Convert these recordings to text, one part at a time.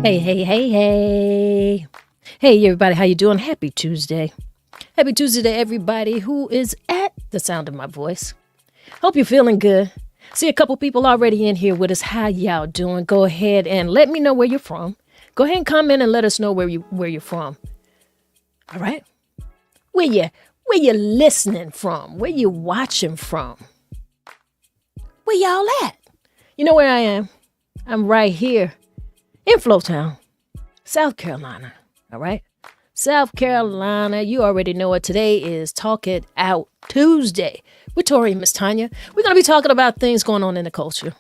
Hey, hey, hey, hey. Hey, everybody, how you doing? Happy Tuesday. Happy Tuesday to everybody who is at the sound of my voice. Hope you're feeling good. See a couple people already in here with us. How y'all doing? Go ahead and let me know where you're from. Go ahead and comment and let us know where you're from. All right? Where you listening from? Where you watching from? Where y'all at? You know where I am? I'm right here in Flowtown, South Carolina. All right? South Carolina, you already know it. Today is Talk It Out Tuesday with Tori and MsTonya. We're going to be talking about things going on in the culture.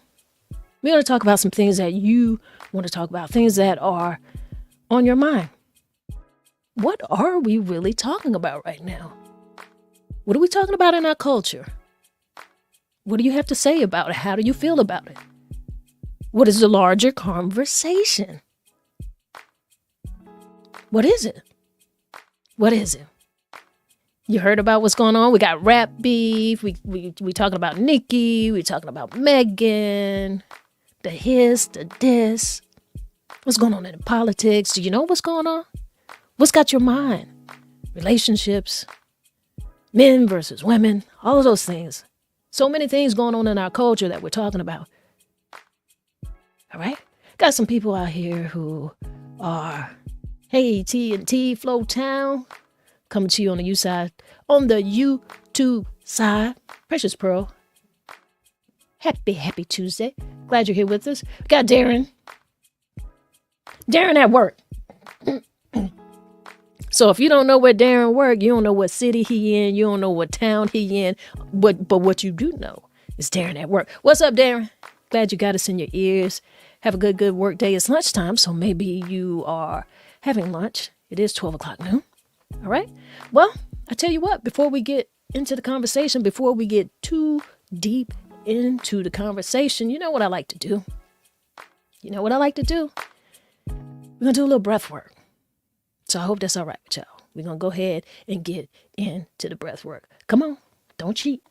We're going to talk about some things that you want to talk about, things that are on your mind. What are we really talking about right now? What are we talking about in our culture? What do you have to say about it? How do you feel about it? What is the larger conversation? What is it? What is it? You heard about what's going on? We got rap beef. We talking about Nicki. We talking about Megan. The hiss, the diss. What's going on in politics? Do you know what's going on? What's got your mind? Relationships, men versus women, all of those things. So many things going on in our culture that we're talking about. All right? Got some people out here who are, hey, T&T, Flowtown, coming to you on the YouTube side. Precious Pearl. Happy Tuesday. Glad you're here with us. We got Darren. Darren at work. So if you don't know where Darren work, you don't know what city he in, you don't know what town he in, but what you do know is Darren at work. What's up, Darren? Glad you got us in your ears. Have a good work day. It's lunchtime, so maybe you are having lunch. It is 12 o'clock noon. All right. Well, I tell you what, before we get into the conversation, before we get too deep into the conversation, you know what I like to do? We're going to do a little breath work. So I hope that's all right with y'all. We're going to go ahead and get into the breath work. Come on. Don't cheat.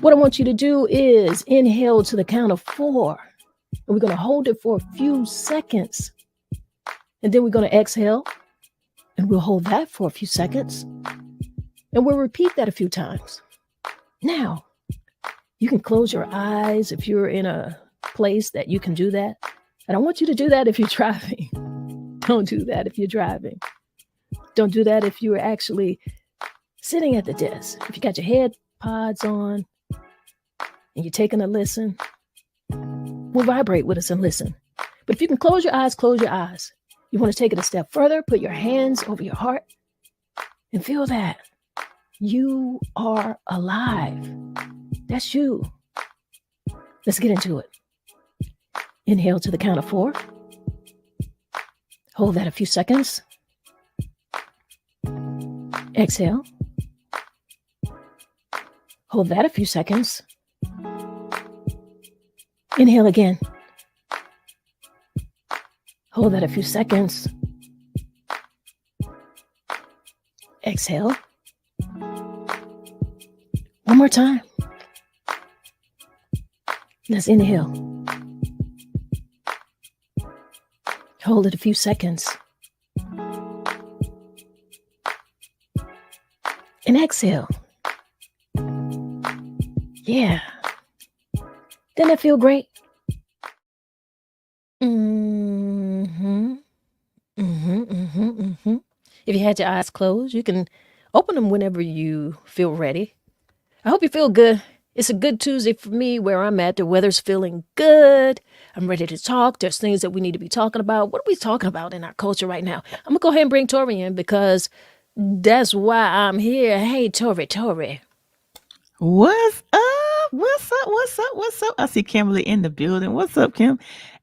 What I want you to do is inhale to the count of 4. And we're going to hold it for a few seconds. And then we're going to exhale. And we'll hold that for a few seconds. And we'll repeat that a few times. Now, you can close your eyes if you're in a place that you can do that. I don't want you to do that if you're driving. Don't do that if you're driving. Don't do that if you're actually sitting at the desk. If you got your head pods on and you're taking a listen, we'll vibrate with us and listen. But if you can close your eyes, close your eyes. You want to take it a step further, put your hands over your heart and feel that you are alive. That's you. Let's get into it. Inhale to the count of 4. Hold that a few seconds. Exhale. Hold that a few seconds. Inhale again. Hold that a few seconds. Exhale. One more time. Let's inhale. Hold it a few seconds. And exhale. Yeah. Doesn't that feel great? If you had your eyes closed, you can open them whenever you feel ready. I hope you feel good. It's a good Tuesday for me where I'm at. The weather's feeling good. I'm ready to talk. There's things that we need to be talking about. What are we talking about in our culture right now? I'm going to go ahead and bring Tori in because that's why I'm here. Hey, Tori. What's up? I see Kimberly in the building. What's up, Kim?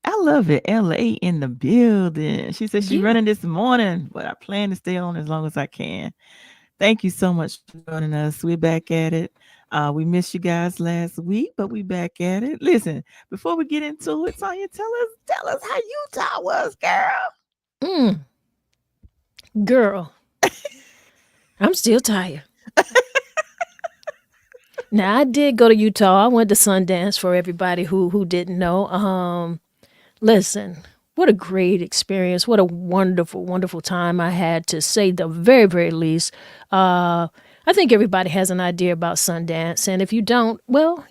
I love it. LA in the building. She said she's running this morning, but I plan to stay on as long as I can. Thank you so much for joining us. We're back at it. We missed you guys last week, but we back at it. Listen, before we get into it, Tonya, tell us how Utah was, girl. Girl, I'm still tired. Now, I did go to Utah. I went to Sundance for everybody who didn't know. Listen, What a great experience. What a wonderful, wonderful time I had, to say the very, very least. I think everybody has an idea about Sundance. And if you don't, well,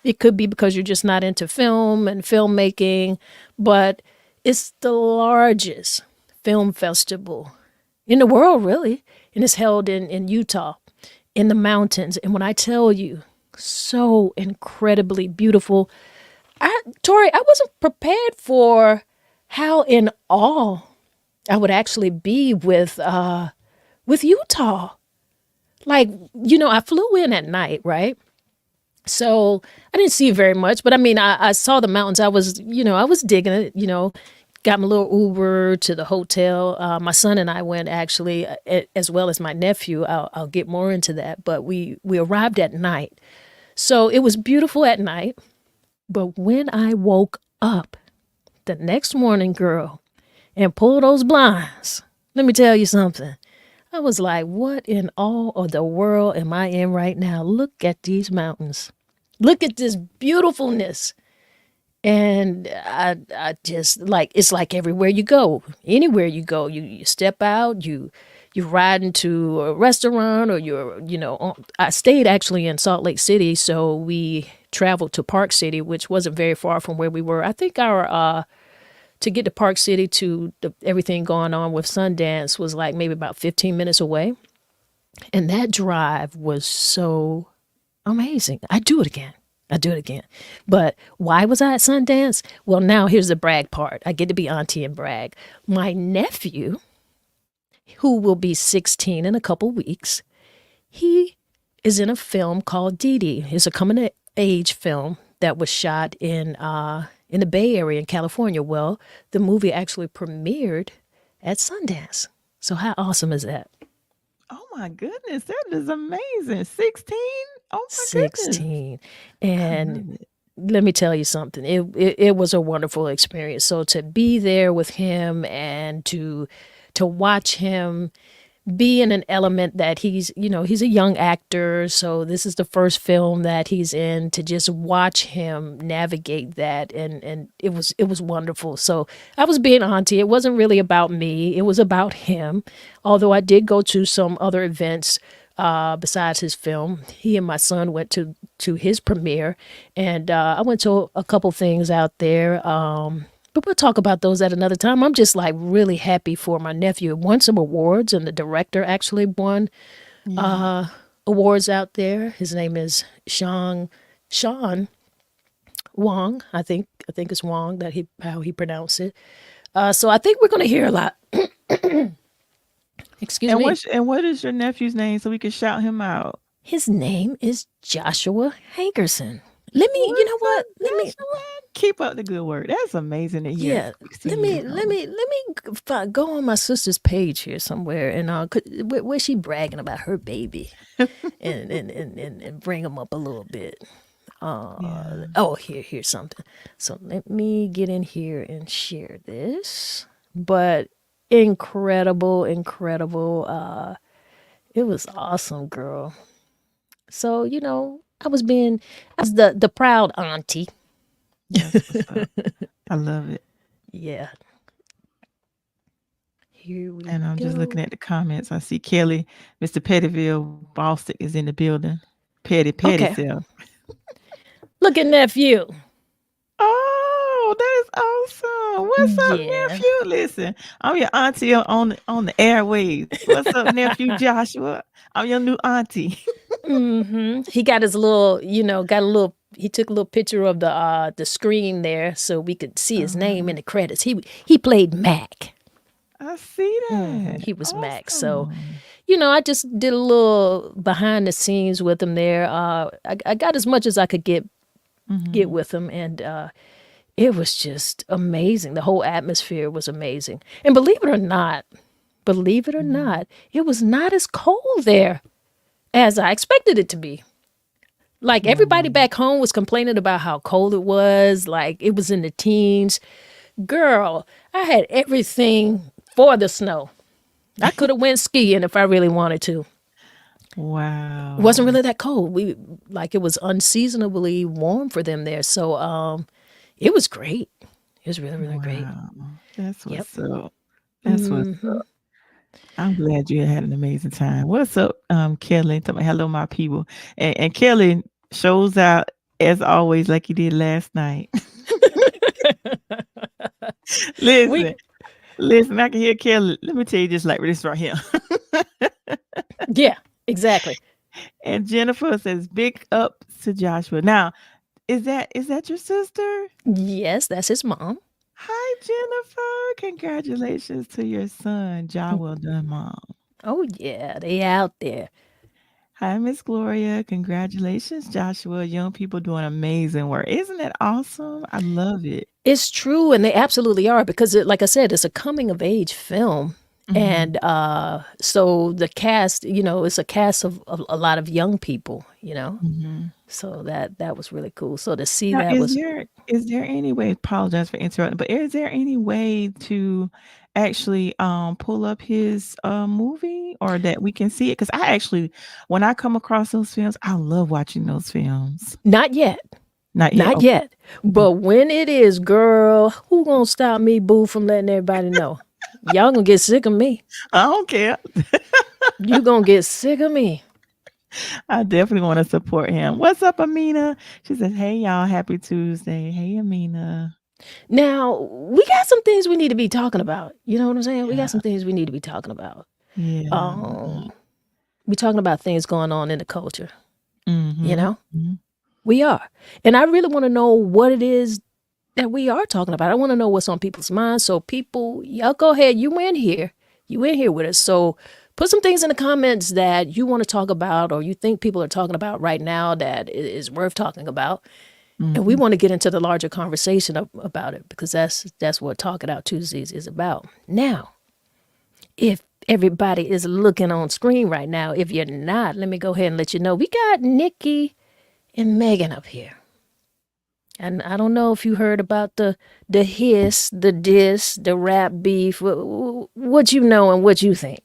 it could be because you're just not into film and filmmaking. But it's the largest film festival in the world, really. And it's held in Utah, in the mountains. And when I tell you, so incredibly beautiful. Tori, I wasn't prepared for how in awe I would actually be with Utah. Like, I flew in at night, right? So I didn't see very much, but I mean, I saw the mountains. I was digging it, got my little Uber to the hotel. My son and I went, actually, as well as my nephew. I'll get more into that, but we arrived at night. So it was beautiful at night. But when I woke up the next morning, girl, and pulled those blinds, let me tell you something. I was like, what in all of the world am I in right now? Look at these mountains. Look at this beautifulness. And I just, like, it's like everywhere you go, anywhere you go, you step out, you ride into a restaurant, or I stayed actually in Salt Lake City. So we traveled to Park City, which wasn't very far from where we were. I think to get to Park City to everything going on with Sundance was like maybe about 15 minutes away. And that drive was so amazing. I'd do it again. But why was I at Sundance? Well, now here's the brag part. I get to be auntie and brag. My nephew, who will be 16 in a couple weeks, he is in a film called Dee Dee. It's a coming-of-age film that was shot in the Bay Area in California. Well, the movie actually premiered at Sundance. So how awesome is that? Oh my goodness, that is amazing. 16? Oh my goodness. 16. And let me tell you something. It was a wonderful experience. So to be there with him and to watch him be in an element that he's a young actor. So this is the first film that he's in, to just watch him navigate that. And it was wonderful. So I was being auntie. It wasn't really about me. It was about him. Although I did go to some other events besides his film. He and my son went to his premiere, and I went to a couple things out there. But we'll talk about those at another time. I'm just like really happy for my nephew. He won some awards, and the director actually won awards out there. His name is Sean Wong. I think it's Wong how he pronounced it. So I think we're gonna hear a lot. Excuse me. And what is your nephew's name so we can shout him out? His name is Joshua Hankerson. Let me keep up the good work. That's amazing to hear. Yeah. Let me go on my sister's page here somewhere, and where she bragging about her baby, and bring him up a little bit. Oh, here's something. So let me get in here and share this. But incredible. It was awesome, girl. So, I was the proud auntie. I love it. Yeah. Here we And I'm go. just looking at the comments. I see Kelly, Mr. Pettyville, Bostic is in the building. Petty self. Look at nephew. Oh, that is awesome. What's up, nephew? Listen, I'm your auntie on the airwaves. What's up, nephew Joshua? I'm your new auntie. He got his little, he took a little picture of the screen there so we could see his name in the credits. He played Mac. I see that. He was awesome. Mac. So, I just did a little behind the scenes with him there. I got as much as I could get with him, and it was just amazing. The whole atmosphere was amazing. And believe it or not, it was not as cold there as I expected it to be. Like everybody back home was complaining about how cold it was, like it was in the teens. Girl, I had everything for the snow. I could have went skiing if I really wanted to. Wow. It wasn't really that cold. It was unseasonably warm for them there. So it was great. It was really, really great. Wow. That's Yep. what's up. That's what's Hmm. up. I'm glad you had an amazing time. What's up, Kelly? Tell me hello, my people. And Kelly shows out as always, like he did last night. we, Listen, listen, I can hear Kelly. Let me tell you just like this right here. yeah, exactly. And Jennifer says, big ups to Joshua. Now, is that your sister? Yes, that's his mom. Hi, Jennifer. Congratulations to your son. Job well done, Mom. Oh yeah, they out there. Hi, Miss Gloria. Congratulations, Joshua. Young people doing amazing work. Isn't that awesome? I love it. It's true, and they absolutely are because, like I said, it's a coming of age film, Mhm. and so the cast, it's a cast of a lot of young people, Mhm. so that was really cool. So to see Now, that is was there any way, apologize for interrupting, but is there any way to actually pull up his movie or that we can see it? Because I actually, when I come across those films, I love watching those films. not yet, Not yet. not Okay. yet, but when it is, girl, who gonna stop me, boo, from letting everybody know? Y'all gonna get sick of me. I don't care. You gonna get sick of me. I definitely want to support him. What's up, Amina? She says, "Hey y'all, happy Tuesday." Hey, Amina. Now we got some things we need to be talking about. You know what I'm saying? We Yeah. got some things we need to be talking about. Yeah. We talking about things going on in the culture. You Mhm. know, Mhm. we are, and I really want to know what it is that we are talking about. I want to know what's on people's minds. So people, y'all go ahead. You in here with us. So put some things in the comments that you want to talk about or you think people are talking about right now that is worth talking about. And we Mhm. want to get into the larger conversation about it because that's what Talk It Out Tuesdays is about. Now, if everybody is looking on screen right now, if you're not, let me go ahead and let you know. We got Nikki and Megan up here. And I don't know if you heard about the hiss, the diss, the rap beef. What you know and what you think.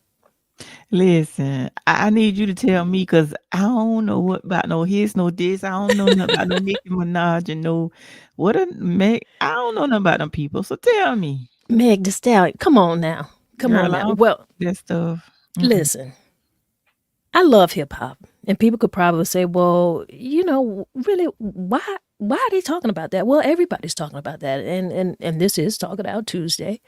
Listen, I need you to tell me because I don't know what about no his, no this. I don't know nothing about no Nicki Minaj and no what a Meg. I don't know nothing about them people. So tell me, Meg the Stallion, come on now. Come on girl. I now. don't Well, that stuff. Mm-mm. listen, I love hip hop. And people could probably say, well, really, why are they talking about that? Well, everybody's talking about that. And this is Talk It Out Tuesday.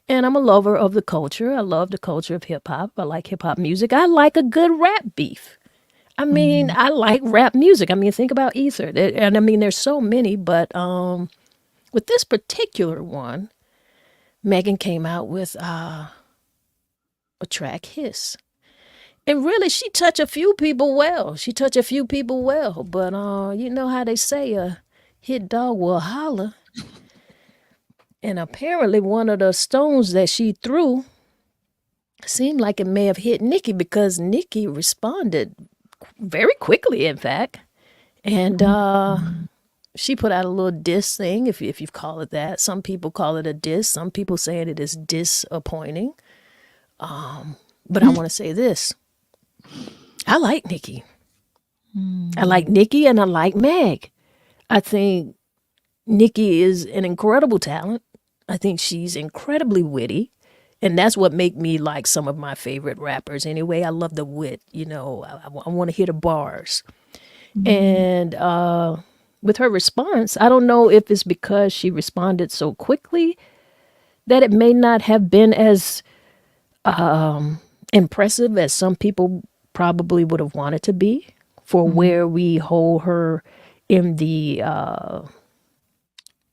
And I'm a lover of the culture. I love the culture of hip hop. I like hip hop music. I like a good rap beef. I mean, Mm, I like rap music. I mean, think about Ether. And I mean, there's so many, but with this particular one, Megan came out with a track, Hiss. And really, she touched a few people well. But you know how they say a hit dog will holler. And apparently, one of the stones that she threw seemed like it may have hit Nikki because Nikki responded very quickly, in fact. And mm, she put out a little diss thing, if you call it that. Some people call it a diss. Some people saying it is disappointing. But I want to say this: I like Nikki. I like mm, Nikki, and I like Meg. I think Nikki is an incredible talent. I think she's incredibly witty. And that's what make me like some of my favorite rappers. Anyway, I love the wit. I want to hear the bars. mm, And with her response, I don't know if it's because she responded so quickly that it may not have been as impressive as some people probably would have wanted to be for mm. where we hold her in the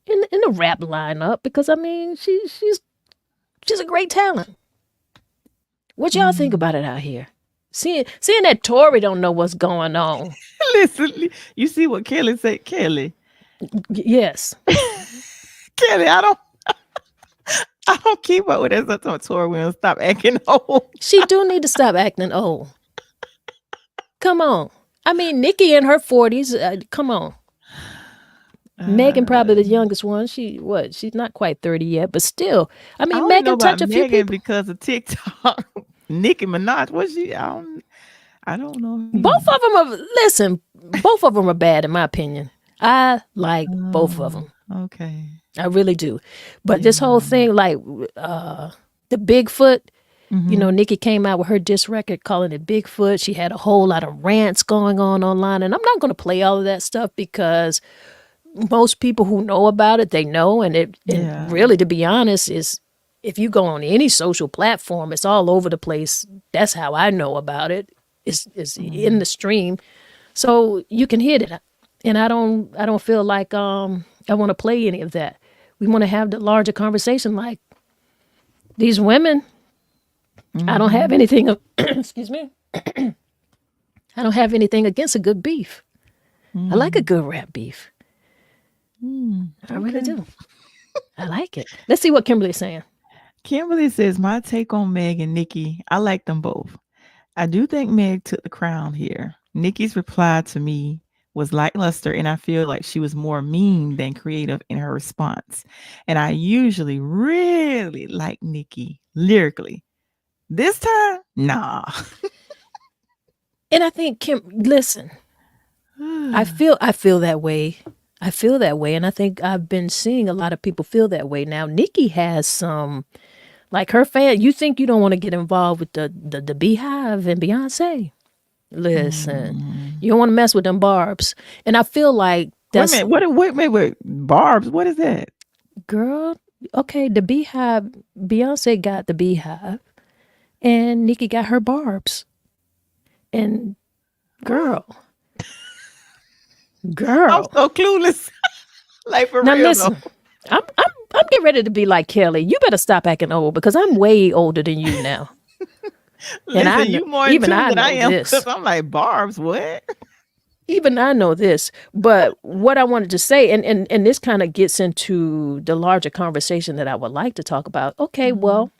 in the rap lineup. Because I mean, she's a great talent. What y'all think Mm. about it out here? Seeing that Tori don't know what's going on. Listen, you see what Kelly said, Kelly. Yes, Kelly, I don't keep up with that stuff on tour. We don't stop acting old. she do need to stop acting old. Come on. I mean, Nikki in her 40s. Come on. Megan Uh, probably the youngest one. She's not quite 30 yet, but still. I I mean, only know Megan about touched a few Megan people. because of TikTok. Nicki Minaj, was she? I don't know either. Both of them are bad in my opinion. I like both of Oh, them. Okay. I really do. But this whole Yeah. thing, like the Bigfoot, Mm-hmm. Nikki came out with her diss record calling it Bigfoot. She had a whole lot of rants going on online. And I'm not going to play all of that stuff because most people who know about it, they know. And Yeah. really, to be honest, is if you go on any social platform, it's all over the place. That's how I know about it. It's in Mm. the stream. So you can hit it. And I don't feel like I want to play any of that. We want to have the larger conversation like these women. I don't Mm-hmm. have anything excuse me. I don't have anything against a good beef. I like a Mm. good rap beef. Mm. I really Okay. do. I like it. Let's see what Kimberly's saying. Kimberly says, my take on Meg and Nikki, I like them both. I do think Meg took the crown here. Nikki's reply to me was lackluster, and I feel like she was more mean than creative in her response. And I usually really like Nikki lyrically. This time, nah. And I think listen, I feel that way. I feel that way, and I think I've been seeing a lot of people feel that way now. Nikki has some like her fan. You think you don't want to get involved with the Beehive and Beyonce? Listen, Mm. you don't want to mess with them barbs. And I feel like Wait a that's minute. Wait. Barb's, what is that? girl. Okay, the Beehive. Beyonce got the Beehive, and Nikki got her barbs. And What? girl, I'm girl. so clueless. Like for Now real though. listen, I'm getting ready to be like Kelly. You better stop acting old because I'm way older than you now, and I Listen, know, you more in even tune I than I know am because this. I'm like, Barb's, what? Even I know this. But what I wanted to say, and this kind of gets into the larger conversation that I would like to talk about. Okay, Mhm. well,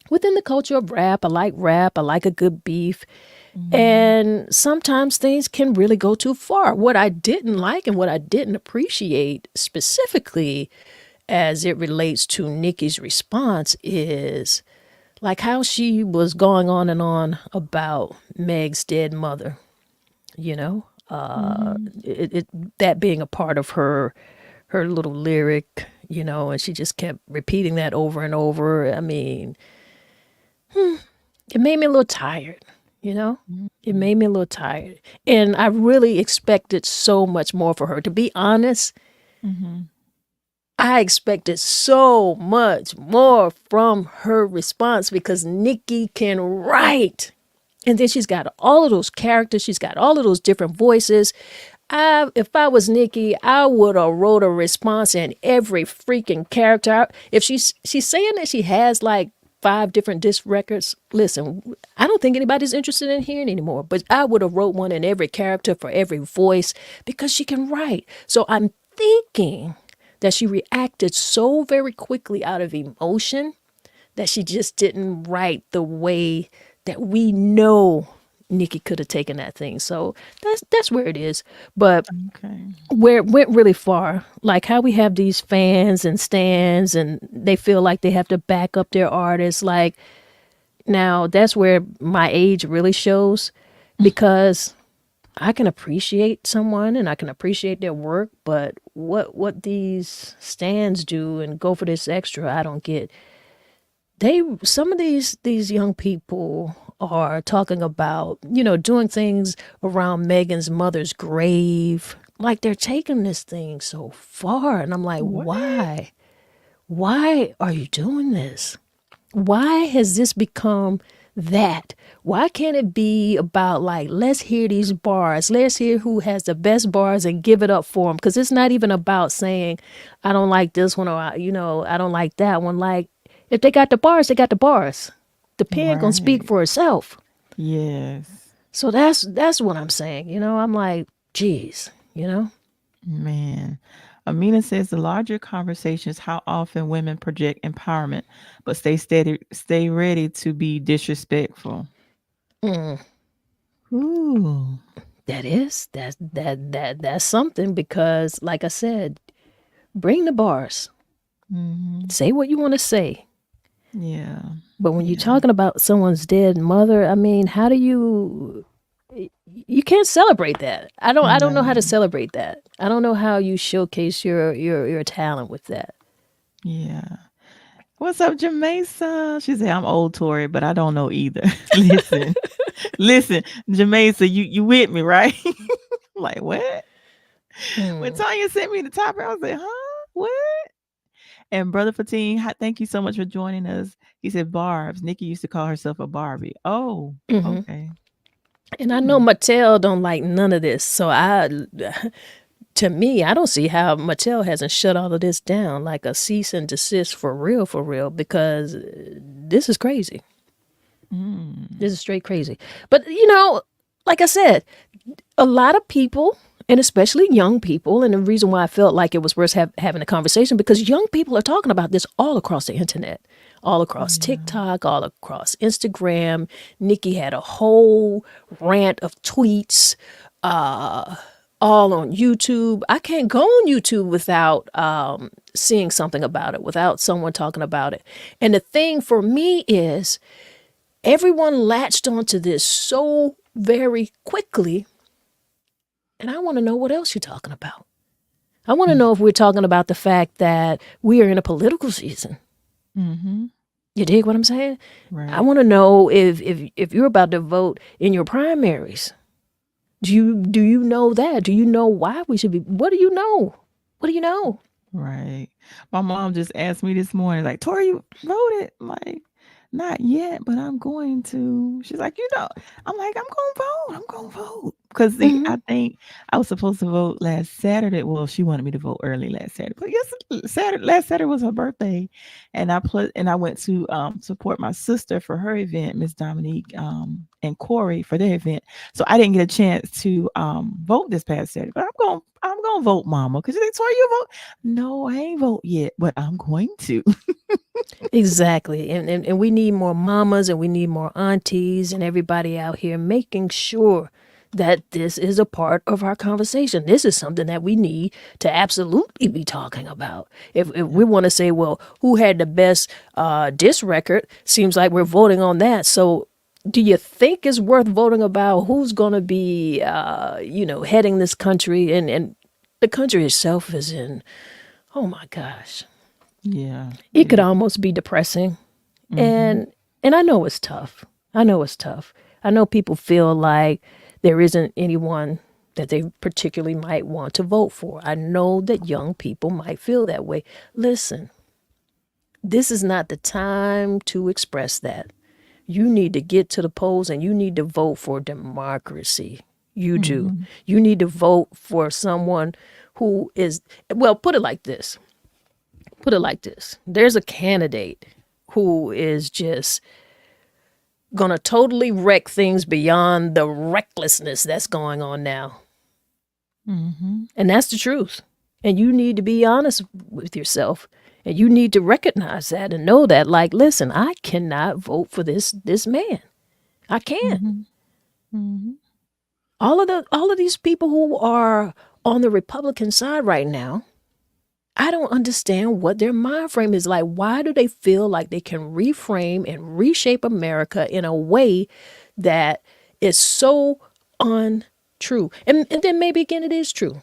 within the culture of rap. I like a good beef. Mhm. And sometimes things can really go too far. What I didn't like and what I didn't appreciate specifically as it relates to Nikki's response is like how she was going on and on about Meg's dead mother, you know? Mhm. That being a part of her little lyric, and she just kept repeating that over and over. I mean, it made me a little tired, you know? It Mhm. made me a little tired. And I really expected so much more for her. To be honest, Mhm. I expected so much more from her response because Nikki can write. And then she's got all of those characters. She's got all of those different voices. If I was Nikki, I would have wrote a response in every freaking character. If she's saying that she has like 5 different disc records, listen, I don't think anybody's interested in hearing anymore. But I would have wrote one in every character for every voice because she can write. So I'm thinking that she reacted so very quickly out of emotion that she just didn't write the way that we know Nikki could have taken that thing. So that's where it is. But Okay. where it went really far, like how we have these fans and stands and they feel like they have to back up their artists. Like now that's where my age really shows because I can appreciate someone and I can appreciate their work, but what these stands do and go for this extra, I don't get. Some of these young people are talking about, doing things around Megan's mother's grave. Like they're taking this thing so far. And I'm like, What? why? Why are you doing this? Why has this become that? Why can't it be about like, let's hear these bars, let's hear who has the best bars and give it up for them? Because it's not even about saying, I don't like this one or, I don't like that one. Like, if they got the bars, they got the bars. The pen gonna speak Right. for itself. Yes. So that's what I'm saying. I'm like, geez, Man. Amina says the larger conversation is how often women project empowerment, but stay ready to be disrespectful. Mm, Ooh. that's something because, like I said, bring the bars. Mhm. Say what you want to say. Yeah. But when you're Yeah. talking about someone's dead mother, I mean, how do you can't celebrate that. I don't know how to No. celebrate that. I don't know how you showcase your talent with that. Yeah. What's up, Jamesa? She said, I'm old Tori, but I don't know either. Listen, listen, Jamesa, you with me, right? Like, what? When Hmm. Tanya sent me the topic, I was like, huh? What? And Brother Fatine, thank you so much for joining us. He said, Barb's. Nikki used to call herself a Barbie. Oh, Hmm. okay. And I know Hmm. Mattel don't like none of this, so to me, I don't see how Mattel hasn't shut all of this down like a cease and desist for real, because this is crazy. Mm. This is straight crazy. But like I said, a lot of people, and especially young people, and the reason why I felt like it was worth having a conversation, because young people are talking about this all across the internet, all across Yeah. TikTok, all across Instagram. Nikki had a whole rant of tweets, all on YouTube. I can't go on YouTube without seeing something about it, without someone talking about it. And the thing for me is, everyone latched onto this so very quickly, and I want to know what else you're talking about. I want to know if we're talking about the fact that we are in a political season. Mm-hmm. You dig what I'm saying? I Right. want to know if you're about to vote in your primaries. Do you know that? Do you know why we should be? What do you know? What do you know? Right. My mom just asked me this morning, like, Tori, you voted? I'm like, not yet, but I'm going to. She's like, I'm like, I'm going to vote. I'm going to vote. Because Hmm. I think I was supposed to vote last Saturday. Well, she wanted me to vote early last Saturday. But last Saturday was her birthday. And I went to support my sister for her event, Miss Dominique and Corey for their event. So I didn't get a chance to vote this past Saturday. But I'm gonna vote, Mama. Because she's like, Tori, you vote? No, I ain't vote yet, but I'm going to. Exactly. And we need more mamas, and we need more aunties and everybody out here making sure that this is a part of our conversation. This is something that we need to absolutely be talking about. If Yeah. we want to say, well, who had the best diss record, seems like we're voting on that. So do you think it's worth voting about who's going to be, heading this country? And the country itself is in, oh my gosh, Yeah. it could Yeah. almost be depressing. Mm-hmm. And I know it's tough. I know it's tough. I know people feel like there isn't anyone that they particularly might want to vote for. I know that young people might feel that way. Listen, this is not the time to express that. You need to get to the polls and you need to vote for democracy. You do. Mm-hmm. You need to vote for someone who is, well, put it like this. Put it like this. There's a candidate who is just gonna totally wreck things beyond the recklessness that's going on now. Mm-hmm. And that's the truth. And you need to be honest with yourself. And you need to recognize that and know that, like, listen, I cannot vote for this man. I can't. Mm-hmm. Mm-hmm. All of these people who are on the Republican side right now, I don't understand what their mind frame is like. Why do they feel like they can reframe and reshape America in a way that is so untrue? And then maybe again, it is true.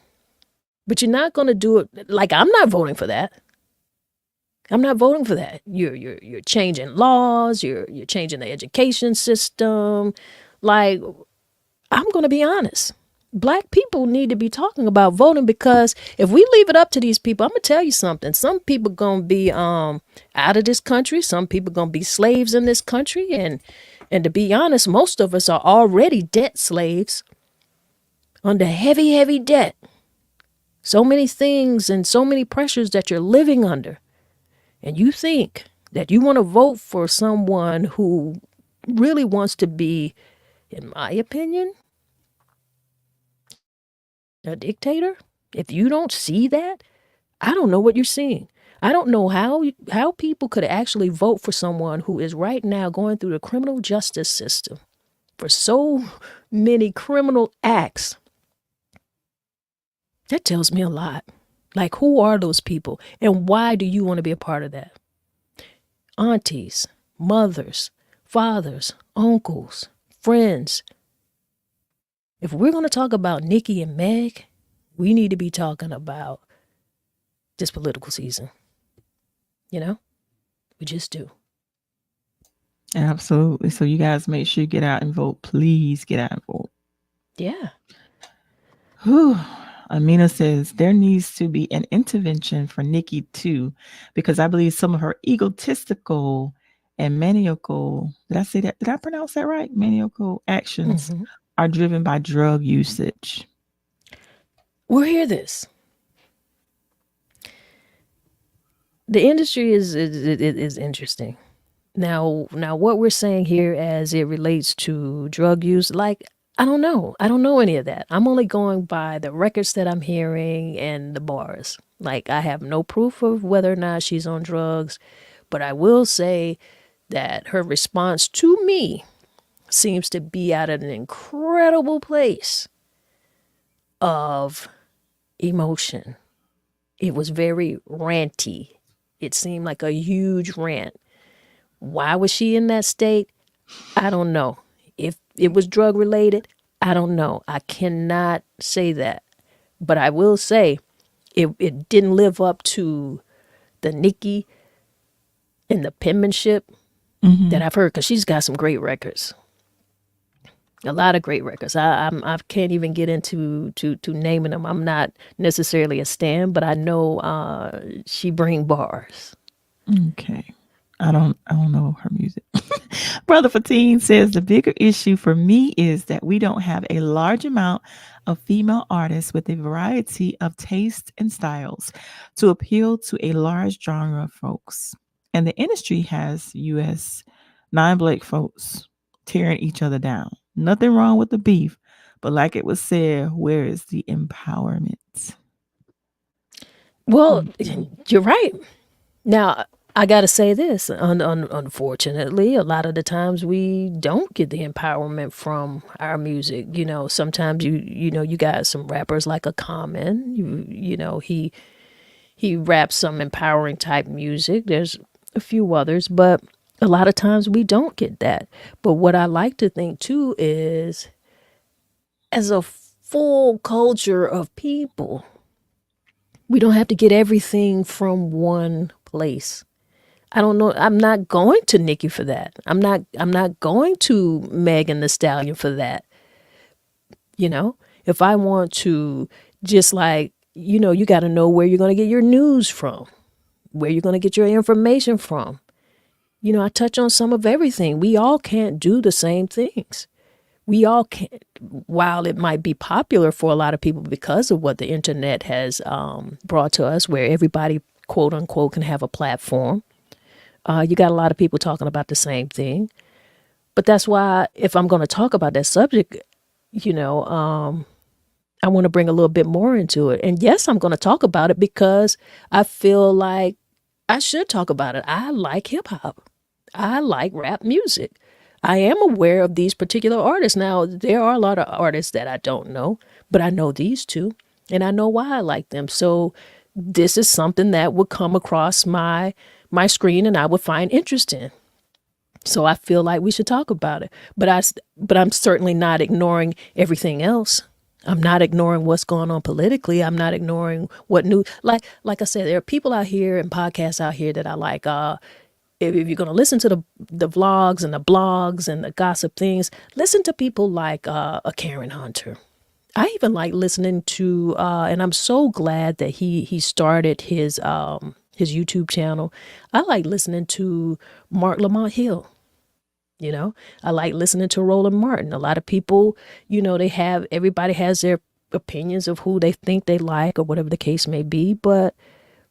But you're not going to do it. Like, I'm not voting for that. I'm not voting for that. You're changing laws. You're changing the education system. Like, I'm going to be honest. Black people need to be talking about voting, because if we leave it up to these people, I'm going to tell you something. Some people going to be out of this country. Some people going to be slaves in this country. And to be honest, most of us are already debt slaves under heavy, heavy debt. So many things and so many pressures that you're living under. And you think that you want to vote for someone who really wants to be, in my opinion, a dictator? If you don't see that, I don't know what you're seeing. I don't know how people could actually vote for someone who is right now going through the criminal justice system for so many criminal acts. That tells me a lot. Like, who are those people and why do you want to be a part of that? Aunties, mothers, fathers, uncles, friends. If we're going to talk about Nikki and Meg, We need to be talking about this political season. You know, we just do. Absolutely. So you guys make sure you get out and vote. Please get out and vote. Yeah. Whew. Amina says there needs to be an intervention for Nikki too, because I believe some of her egotistical and maniacal, did I say that? Did I pronounce that right? Maniacal actions are driven by drug usage. We'll hear this. The industry is interesting. Now, what we're saying here as it relates to drug use, like, I don't know. I don't know any of that. I'm only going by the records that I'm hearing and the bars. Like, I have no proof of whether or not she's on drugs, but I will say that her response to me seems to be at an incredible place of emotion. It was very ranty. It seemed like a huge rant. Why was she in that state? I don't know. If it was drug related, I don't know. I cannot say that. But I will say it didn't live up to the Nikki and the penmanship that I've heard, because she's got some great records. A lot of great records. I can't even get into to naming them. I'm not necessarily a stan, but I know she bring bars. Okay. I don't know her music. Brother Fatine says the bigger issue for me is that we don't have a large amount of female artists with a variety of tastes and styles to appeal to a large genre of folks. And the industry has US non-black folks tearing each other down. Nothing wrong with the beef, but like it was said, where is the empowerment? Well, you're right. Now, I got to say this. Unfortunately, a lot of the times we don't get the empowerment from our music. You know, sometimes you got some rappers like a Common. You know, he raps some empowering type music. There's a few others, but a lot of times we don't get that. But what I like to think too is, as a full culture of people, we don't have to get everything from one place. I don't know. I'm not going to Nicki for that. I'm not going to Megan Thee Stallion for that. You know, if I want to, just like, you got to know where you're going to get your news from, where you're going to get your information from. I touch on some of everything. We all can't do the same things. We all can't, while it might be popular for a lot of people because of what the internet has brought to us, where everybody, quote unquote, can have a platform. You got a lot of people talking about the same thing. But that's why, if I'm going to talk about that subject, I want to bring a little bit more into it. And yes, I'm going to talk about it because I feel like I should talk about it. I like hip hop. I like rap music. I am aware of these particular artists. Now, there are a lot of artists that I don't know, but I know these two, and I know why I like them. So this is something that would come across my screen and I would find interesting. So I feel like we should talk about it. But I'm certainly not ignoring everything else. I'm not ignoring what's going on politically. I'm not ignoring what new, like I said, there are people out here and podcasts out here that I like. If you're going to listen to the vlogs and the blogs and the gossip things, listen to people like a Karen Hunter. I even like listening to, and I'm so glad that he started his YouTube channel. I like listening to Mark Lamont Hill. I like listening to Roland Martin. A lot of people, everybody has their opinions of who they think they like or whatever the case may be, but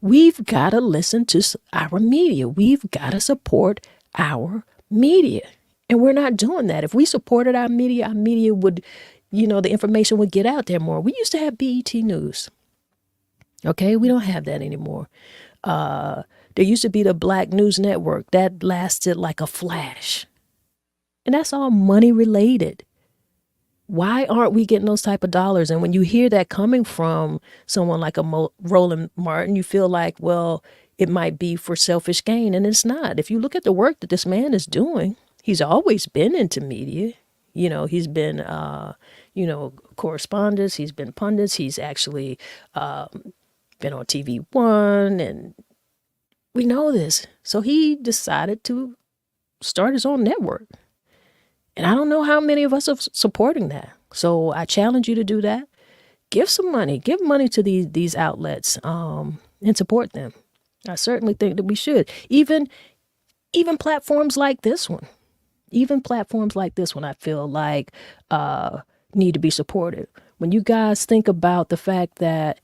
we've got to listen to our media. We've got to support our media. And we're not doing that. If we supported our media would, the information would get out there more. We used to have BET News. Okay, we don't have that anymore. There used to be the Black News Network. That lasted like a flash. And that's all money related. Why aren't we getting those type of dollars? And when you hear that coming from someone like a Roland Martin, you feel like, well, it might be for selfish gain. And it's not. If you look at the work that this man is doing, he's always been into media. He's been, correspondents. He's been pundits. He's actually been on TV1, and we know this. So he decided to start his own network. And I don't know how many of us are supporting that. So I challenge you to do that. Give some money. Give money to these outlets and support them. I certainly think that we should. Even platforms like this one. Even platforms like this one, I feel like need to be supported. When you guys think about the fact that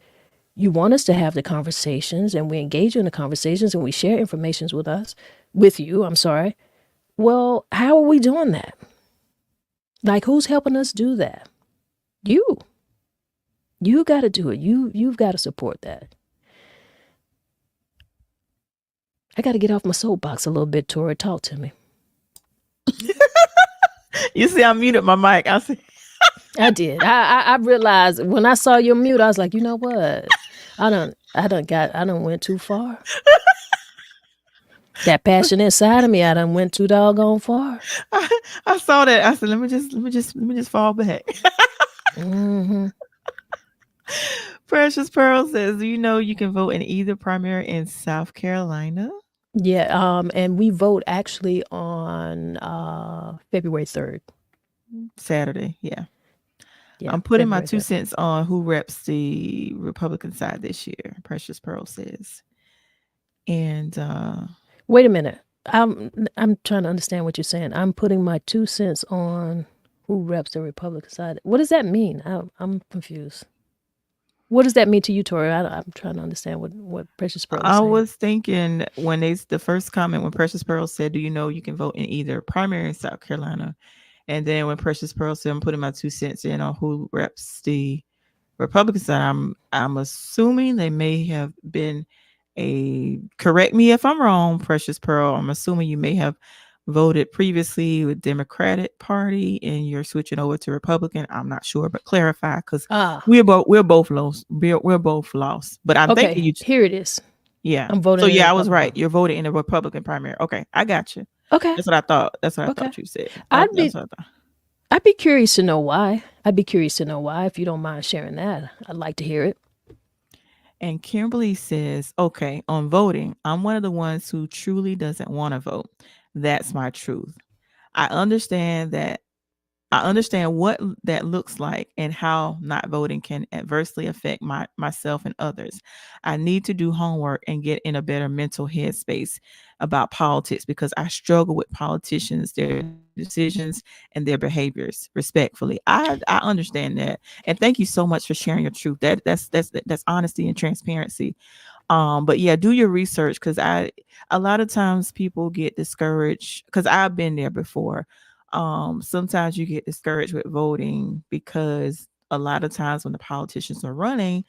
you want us to have the conversations and we engage in the conversations and we share information with you, I'm sorry. Well, how are we doing that? Like, who's helping us do that? You. You got to do it. You've got to support that. I got to get off my soapbox a little bit, Tori. Talk to me. You see, I muted my mic. I did. I realized when I saw your mute, I was like, you know what? I done went too far. That passion inside of me, I done went too doggone far. I saw that. I said, let me just fall back. Mm-hmm. Precious Pearl says, do you know you can vote in either primary in South Carolina? Yeah, and we vote actually on February 3rd. Saturday, yeah. I'm putting my 2 February 3rd. cents on who reps the Republican side this year, Precious Pearl says. And wait a minute. I'm trying to understand what you're saying. I'm putting my 2 cents on who reps the Republican side. What does that mean? I'm confused. What does that mean to you, Tori? I'm trying to understand what Precious Pearl is saying. I was thinking when the first comment when Precious Pearl said, do you know you can vote in either primary in South Carolina? And then when Precious Pearl said, I'm putting my 2 cents in on who reps the Republican side, I'm assuming they may have been correct me if I'm wrong, Precious Pearl. I'm assuming you may have voted previously with Democratic Party and you're switching over to Republican. I'm not sure, but clarify, because we're both lost. We're both lost. But I'm thinking you. Here it is. Yeah. I'm voting. So yeah, I was right. You're voting in the Republican primary. Okay, I got you. Okay. That's what I thought. That's what I thought you said. I'd be curious to know why. If you don't mind sharing that. I'd like to hear it. And Kimberly says, okay, on voting, I'm one of the ones who truly doesn't want to vote. That's my truth. I understand what that looks like and how not voting can adversely affect myself and others. I need to do homework and get in a better mental headspace about politics because I struggle with politicians, their decisions and their behaviors. Respectfully, I understand that, and thank you so much for sharing your truth. That's honesty and transparency. But yeah, do your research, because a lot of times people get discouraged, because I've been there before. Sometimes you get discouraged with voting because a lot of times when the politicians are running,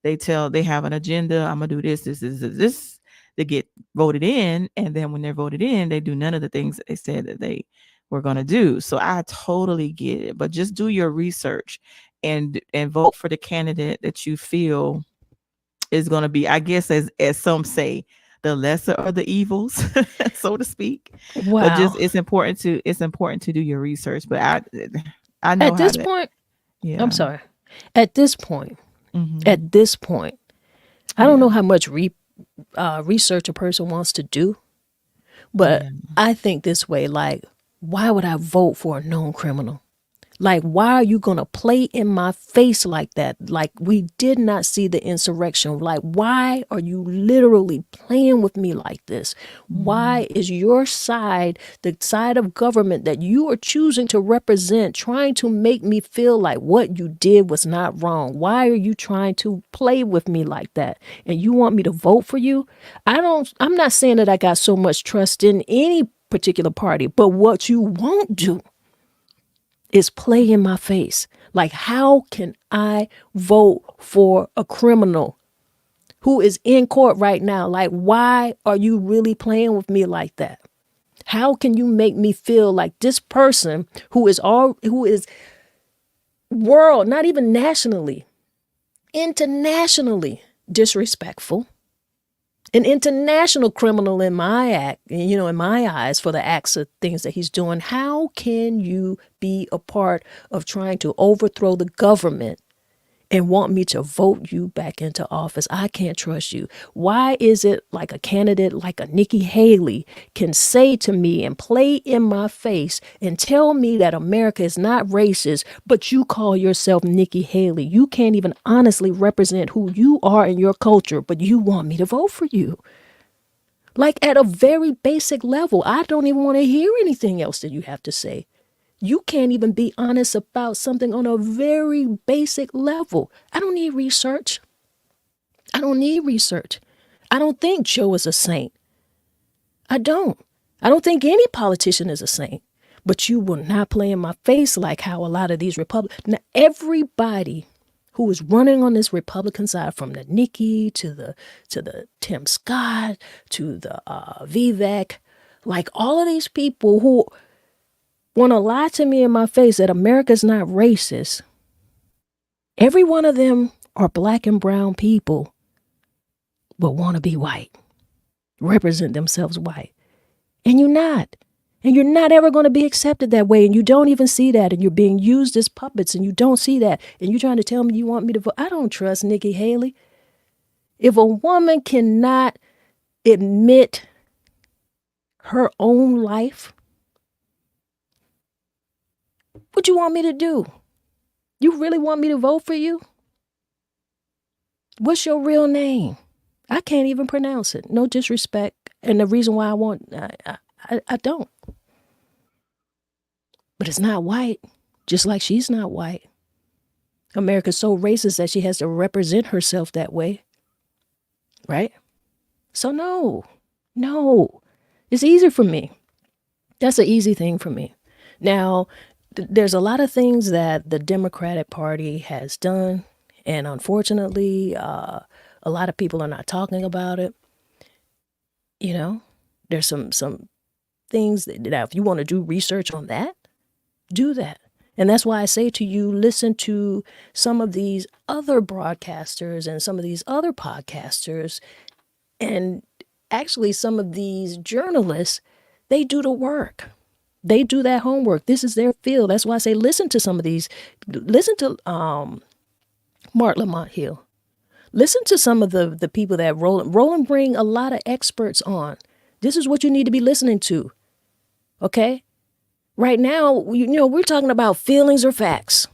they have an agenda. I'm gonna do this to get voted in, and then when they're voted in, they do none of the things that they said that they were gonna do. So I totally get it, but just do your research and vote for the candidate that you feel is going to be, I guess, as some say, the lesser of the evils, so to speak. Wow. But just it's important to do your research. But I know at this point. Yeah. I'm sorry. At this point, I don't know how much research a person wants to do, but I think this way: like, why would I vote for a known criminal? Like, why are you going to play in my face like that? Like, we did not see the insurrection. Like, why are you literally playing with me like this? Why is your side, the side of government that you are choosing to represent, trying to make me feel like what you did was not wrong? Why are you trying to play with me like that? And you want me to vote for you? I'm not saying that I got so much trust in any particular party, but what you won't do is play in my face. Like, how can I vote for a criminal who is in court right now? Like, why are you really playing with me like that? How can you make me feel like this person who is world, not even nationally, internationally disrespectful, an international criminal in my in my eyes for the acts of things that he's doing. How can you be a part of trying to overthrow the government and want me to vote you back into office? I can't trust you. Why is it like a candidate like a Nikki Haley can say to me and play in my face and tell me that America is not racist, but you call yourself Nikki Haley? You can't even honestly represent who you are in your culture, but you want me to vote for you. Like at a very basic level, I don't even want to hear anything else that you have to say. You can't even be honest about something on a very basic level. I don't need research. I don't need research. I don't think Joe is a saint. I don't. I don't think any politician is a saint. But you will not play in my face like how a lot of these Republicans. Now, everybody who is running on this Republican side, from the Nikki to the Tim Scott to the Vivek, like all of these people who want to lie to me in my face that America's not racist. Every one of them are black and brown people, but want to be white, represent themselves white. And you're not. And you're not ever going to be accepted that way. And you don't even see that. And you're being used as puppets and you don't see that. And you're trying to tell me you want me to vote. I don't trust Nikki Haley. If a woman cannot admit her own life, what you want me to do? You really want me to vote for you? What's your real name? I can't even pronounce it. No disrespect. And the reason why I don't. But it's not white, just like she's not white. America's so racist that she has to represent herself that way. Right? So no. It's easy for me. That's an easy thing for me. Now, there's a lot of things that the Democratic Party has done, and unfortunately, a lot of people are not talking about it. You know, there's some things that if you want to do research on that, do that. And that's why I say to you, listen to some of these other broadcasters and some of these other podcasters, and actually some of these journalists, they do the work. They do that homework. This is their field. That's why I say listen to some of these. Listen to Mark Lamont Hill. Listen to some of the people that Roland bring a lot of experts on. This is what you need to be listening to. Okay? Right now, we're talking about feelings or facts.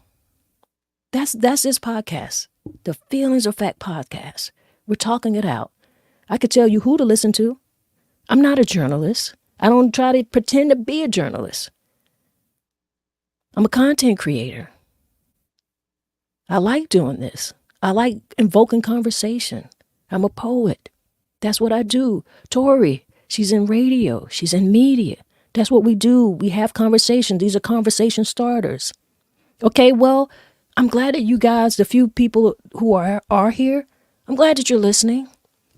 That's this podcast. The Feelings or Fact podcast. We're talking it out. I could tell you who to listen to. I'm not a journalist. I don't try to pretend to be a journalist. I'm a content creator. I like doing this. I like invoking conversation. I'm a poet. That's what I do. Tori, she's in radio. She's in media. That's what we do. We have conversations. These are conversation starters. Okay, well, I'm glad that you guys, the few people who are here, I'm glad that you're listening.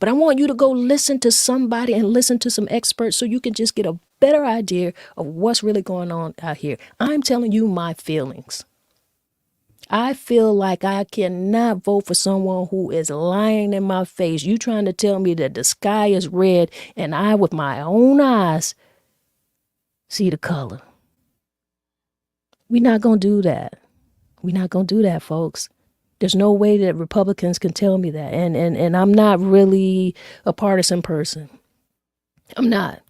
But I want you to go listen to somebody and listen to some experts so you can just get a better idea of what's really going on out here. I'm telling you my feelings. I feel like I cannot vote for someone who is lying in my face. You trying to tell me that the sky is red and I, with my own eyes, see the color. We're not going to do that. We're not going to do that, folks. There's no way that Republicans can tell me that. And I'm not really a partisan person. I'm not.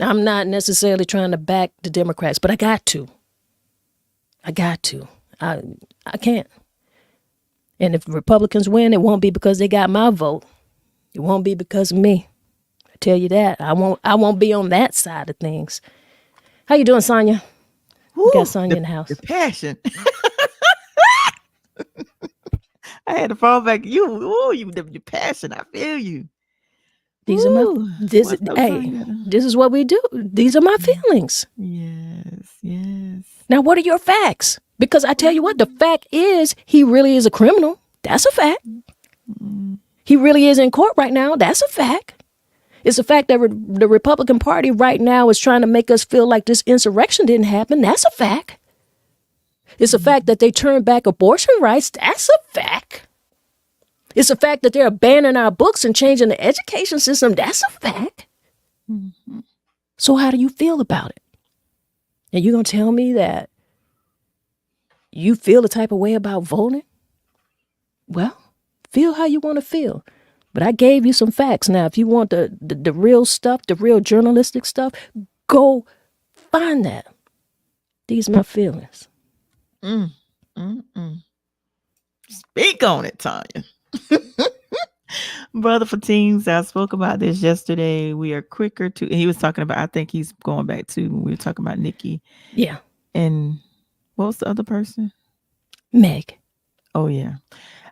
I'm not necessarily trying to back the Democrats, but I got to. I can't. And if Republicans win, it won't be because they got my vote. It won't be because of me. I tell you that. I won't be on that side of things. How you doing, Sonya? We got Sonya in the house. The passion. I had to fall back. The passion. I feel you. These are my. This is what we do. These are my feelings. Yes. Now, what are your facts? Because I tell you what, the fact is he really is a criminal. That's a fact. He really is in court right now. That's a fact. It's a fact that the Republican Party right now is trying to make us feel like this insurrection didn't happen. That's a fact. It's a fact that they turned back abortion rights. That's a fact. It's a fact that they're banning our books and changing the education system. That's a fact. Mm-hmm. So how do you feel about it? And you're going to tell me that you feel the type of way about voting? Well, feel how you want to feel. But I gave you some facts. Now, if you want the real stuff, the real journalistic stuff, go find that. These are my feelings. Speak on it, Tonya. Brother for Teens, I spoke about this yesterday. We are quicker to, he was talking about, I think he's going back to, we were talking about Nikki. Yeah. And what was the other person? Meg. Oh, yeah.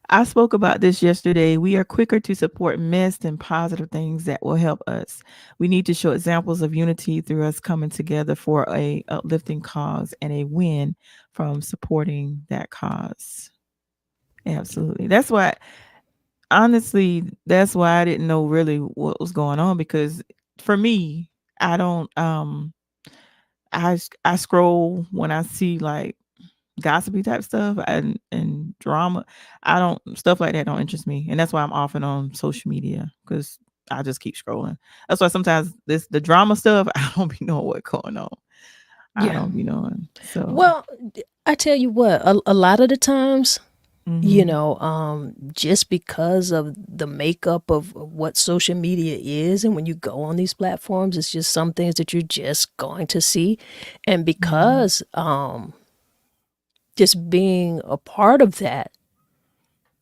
I spoke about this yesterday. We are quicker to support mess and positive things that will help us. We need to show examples of unity through us coming together for a uplifting cause and a win from supporting that cause. Absolutely. That's why, honestly, that's why I didn't know really what was going on, because for me, I don't I scroll when I see like gossipy type stuff and drama. I don't, stuff like that don't interest me, and that's why I'm often on social media, because I just keep scrolling. That's why sometimes the drama stuff, I don't be knowing what's going on. I don't be knowing. So Well, I tell you what, a lot of the times, you know, just because of the makeup of what social media is, and when you go on these platforms, it's just some things that you're just going to see. And because just being a part of that,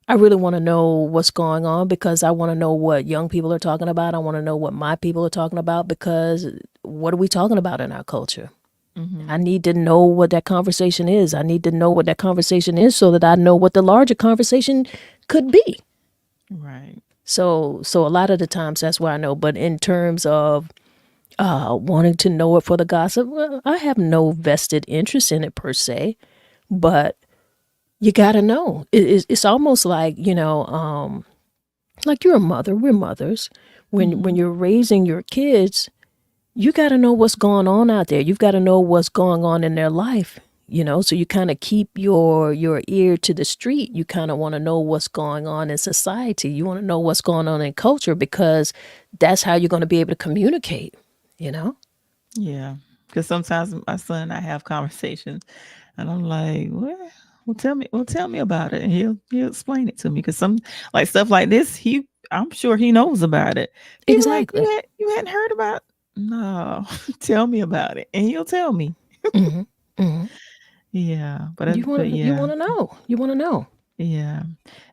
I really want to know what's going on, because I want to know what young people are talking about. I want to know what my people are talking about, because what are we talking about in our culture? I need to know what that conversation is. I need to know what that conversation is so that I know what the larger conversation could be. Right. So a lot of the times that's why I know. But in terms of wanting to know it for the gossip, well, I have no vested interest in it per se. But you got to know. It's almost like, you know, like you're a mother. We're mothers. When you're raising your kids, you got to know what's going on out there. You've got to know what's going on in their life, you know, so you kind of keep your ear to the street. You kind of want to know what's going on in society. You want to know what's going on in culture, because that's how you're going to be able to communicate, you know? Yeah. Because sometimes my son and I have conversations and I'm like, what? Well, tell me about it. And he'll explain it to me. Because some, like, stuff like this, I'm sure he knows about it. He was like, Exactly. you hadn't heard about it? No, tell me about it. And he'll tell me. Yeah. But You want to know. You want to know. Yeah.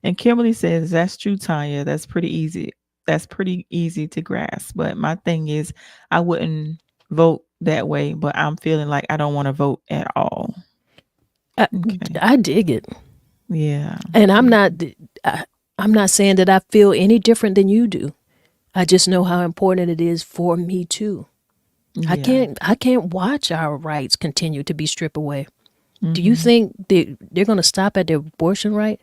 And Kimberly says, that's true, Tanya. That's pretty easy. That's pretty easy to grasp. But my thing is, I wouldn't vote that way, but I'm feeling like I don't want to vote at all. I dig it. Yeah. And I'm not saying that I feel any different than you do. I just know how important it is for me too. Yeah. I can't watch our rights continue to be stripped away. Do you think they're going to stop at the abortion right?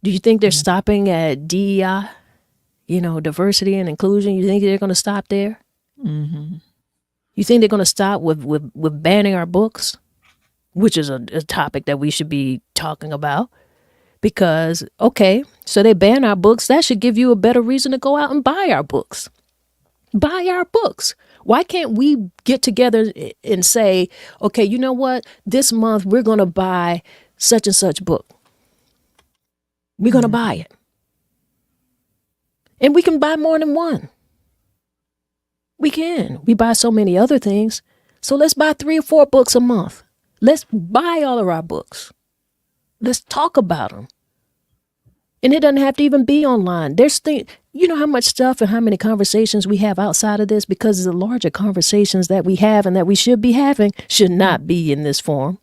Do you think they're stopping at DEI, you know, diversity and inclusion? You think they're going to stop there? You think they're going to stop with banning our books, which is a topic that we should be talking about? Because, okay, so they ban our books. That should give you a better reason to go out and buy our books. Buy our books. Why can't we get together and say, okay, you know what? This month we're going to buy such and such book. We're going to buy it. And we can buy more than one. We can. We buy so many other things. So let's buy 3 or 4 books a month. Let's buy all of our books. Let's talk about them. And it doesn't have to even be online. You know how much stuff and how many conversations we have outside of this, because the larger conversations that we have and that we should be having should not be in this form.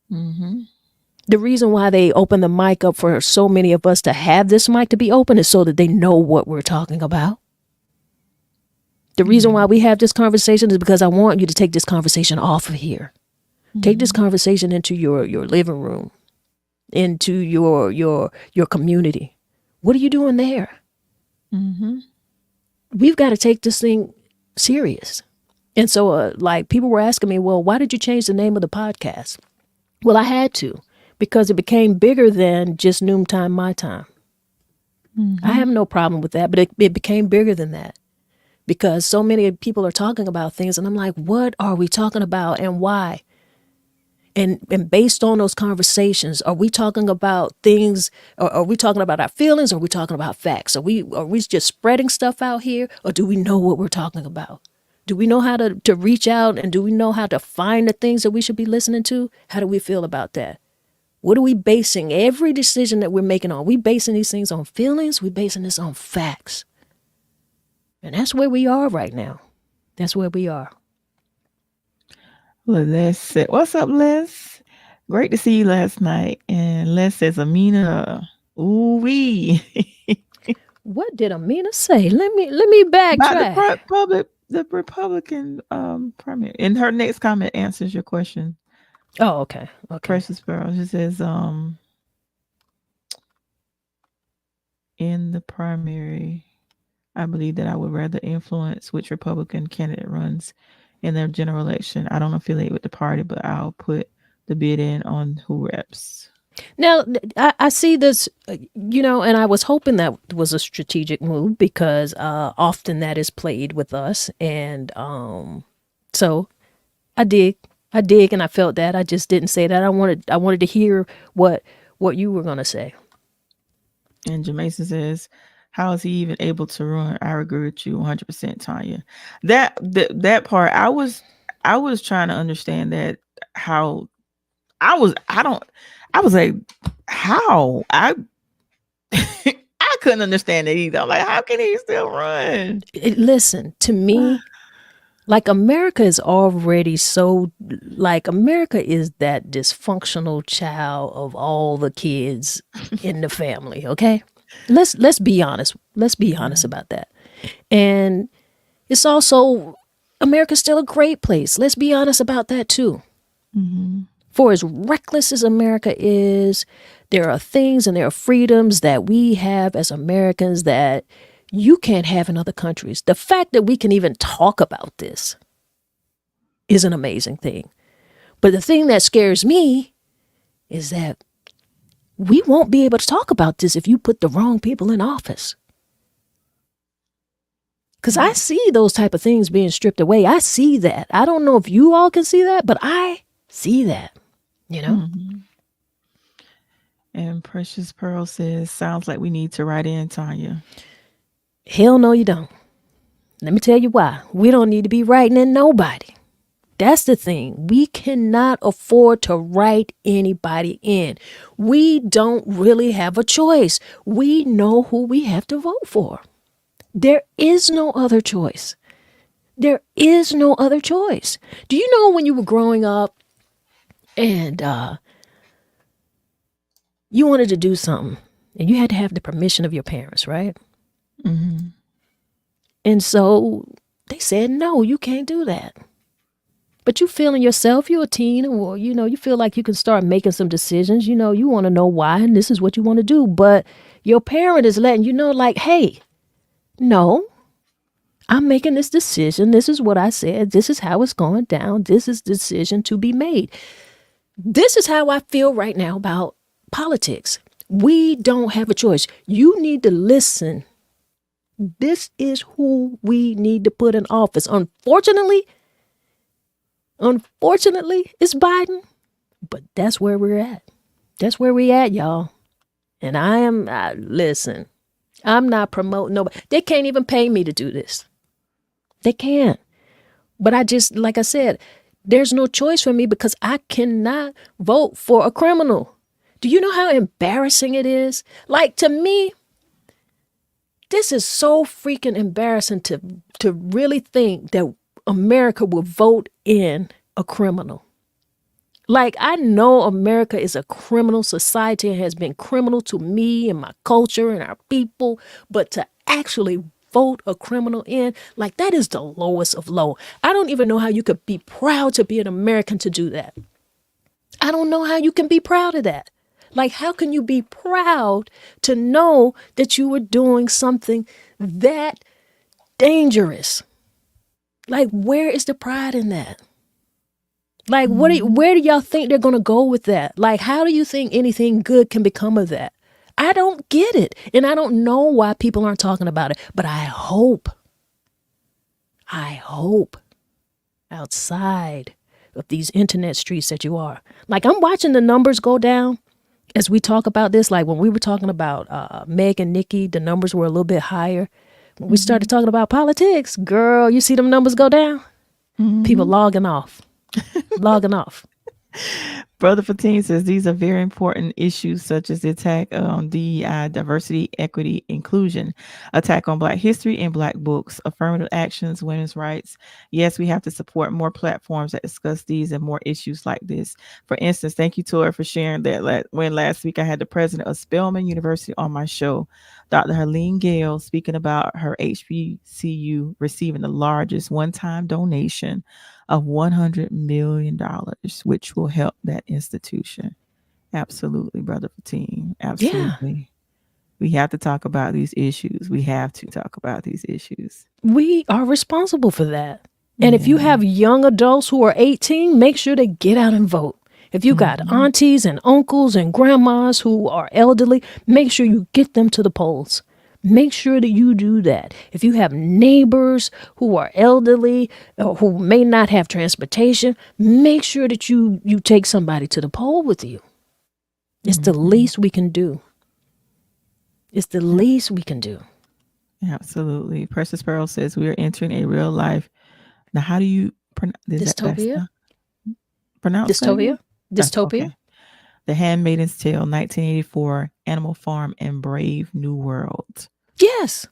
The reason why they open the mic up for so many of us to have this mic to be open is so that they know what we're talking about. The reason why we have this conversation is because I want you to take this conversation off of here. Take this conversation into your living room, into your community. What are you doing there? We've got to take this thing serious. And so like people were asking me, well, why did you change the name of the podcast? Well, I had to, because it became bigger than just noontime, my time. I have no problem with that, but it became bigger than that because so many people are talking about things, and I'm like, what are we talking about and why? And based on those conversations, are we talking about things, or are we talking about our feelings, or are we talking about facts? Are we just spreading stuff out here, or do we know what we're talking about? Do we know how to reach out, and do we know how to find the things that we should be listening to? How do we feel about that? What are we basing every decision that we're making on? We basing these things on feelings? We basing this on facts? And that's where we are right now. That's where we are. Well, Les said, "What's up, Les? Great to see you last night." And Les says, "Amina, ooh wee." What did Amina say? Let me About backtrack. the Republican primary. And her next comment answers your question. Oh, okay. Precious Pearl. She says, in the primary, I believe that I would rather influence which Republican candidate runs in their general election. I don't affiliate with the party, but I'll put the bid in on who reps. Now, I see this, and I was hoping that was a strategic move because often that is played with us. And so I dig, and I felt that. I just didn't say that. I wanted to hear what you were going to say. And Jamason says, how is he even able to run? I agree with you 100%, Tanya. That part, I was trying to understand that how I was like, how? I couldn't understand it either. I'm like, how can he still run? Listen, to me, like America is already so, like America is that dysfunctional child of all the kids in the family, okay? Let's be honest. Let's be honest about that. And it's also, America's still a great place. Let's be honest about that too. Mm-hmm. For as reckless as America is, there are things and there are freedoms that we have as Americans that you can't have in other countries. The fact that we can even talk about this is an amazing thing. But the thing that scares me is that we won't be able to talk about this if you put the wrong people in office. Because I see those type of things being stripped away. I see that. I don't know if you all can see that, but I see that, Mm-hmm. And Precious Pearl says, sounds like we need to write in, Tanya. Hell no, you don't. Let me tell you why. We don't need to be writing in nobody. That's the thing. We cannot afford to write anybody in. We don't really have a choice. We know who we have to vote for. There is no other choice. There is no other choice. Do you know when you were growing up and you wanted to do something and you had to have the permission of your parents, right? Mm-hmm. And so they said, no, you can't do that. But you feeling yourself, you're a teen, or, you feel like you can start making some decisions. You want to know why, and this is what you want to do. But your parent is letting you know, like, hey, no, I'm making this decision. This is what I said. This is how it's going down. This is the decision to be made. This is how I feel right now about politics. We don't have a choice. You need to listen. This is who we need to put in office. Unfortunately, it's Biden, but that's where we're at. That's where we at, y'all. And listen, I'm not promoting nobody. They can't even pay me to do this. They can't. But like I said, there's no choice for me because I cannot vote for a criminal. Do you know how embarrassing it is? Like, to me, this is so freaking embarrassing to really think that America will vote in a criminal. Like, I know America is a criminal society and has been criminal to me and my culture and our people, but to actually vote a criminal in, like, that is the lowest of low. I don't even know how you could be proud to be an American to do that. I don't know how you can be proud of that. Like, how can you be proud to know that you were doing something that dangerous? Like, where is the pride in that? Like, where do y'all think they're going to go with that? Like, how do you think anything good can become of that? I don't get it. And I don't know why people aren't talking about it. But I hope outside of these internet streets that you are. Like, I'm watching the numbers go down as we talk about this. Like, when we were talking about Meg and Nikki, the numbers were a little bit higher. When we started talking about politics, girl, you see them numbers go down? People logging off. Brother Fatine says these are very important issues, such as the attack on DEI, diversity, equity, inclusion, attack on Black history and Black books, affirmative actions, women's rights. Yes, we have to support more platforms that discuss these and more issues like this. For instance, thank you, Tori, for sharing that. When last week I had the president of Spelman University on my show, Dr. Helene Gale, speaking about her HBCU receiving the largest one-time donation of $100 million, which will help that institution. Absolutely, Brother Fatine. Absolutely. Yeah. We have to talk about these issues. We are responsible for that. And if you have young adults who are 18, make sure they get out and vote. If you got aunties and uncles and grandmas who are elderly, make sure you get them to the polls. Make sure that you do that. If you have neighbors who are elderly or who may not have transportation, make sure that you take somebody to the poll with you. It's the least we can do. Absolutely. Precious Pearl says we are entering a real life. Now, how do you pronounce dystopia? Dystopia? Dystopia. Okay. The Handmaid's Tale, 1984, Animal Farm, and Brave New World. Yes.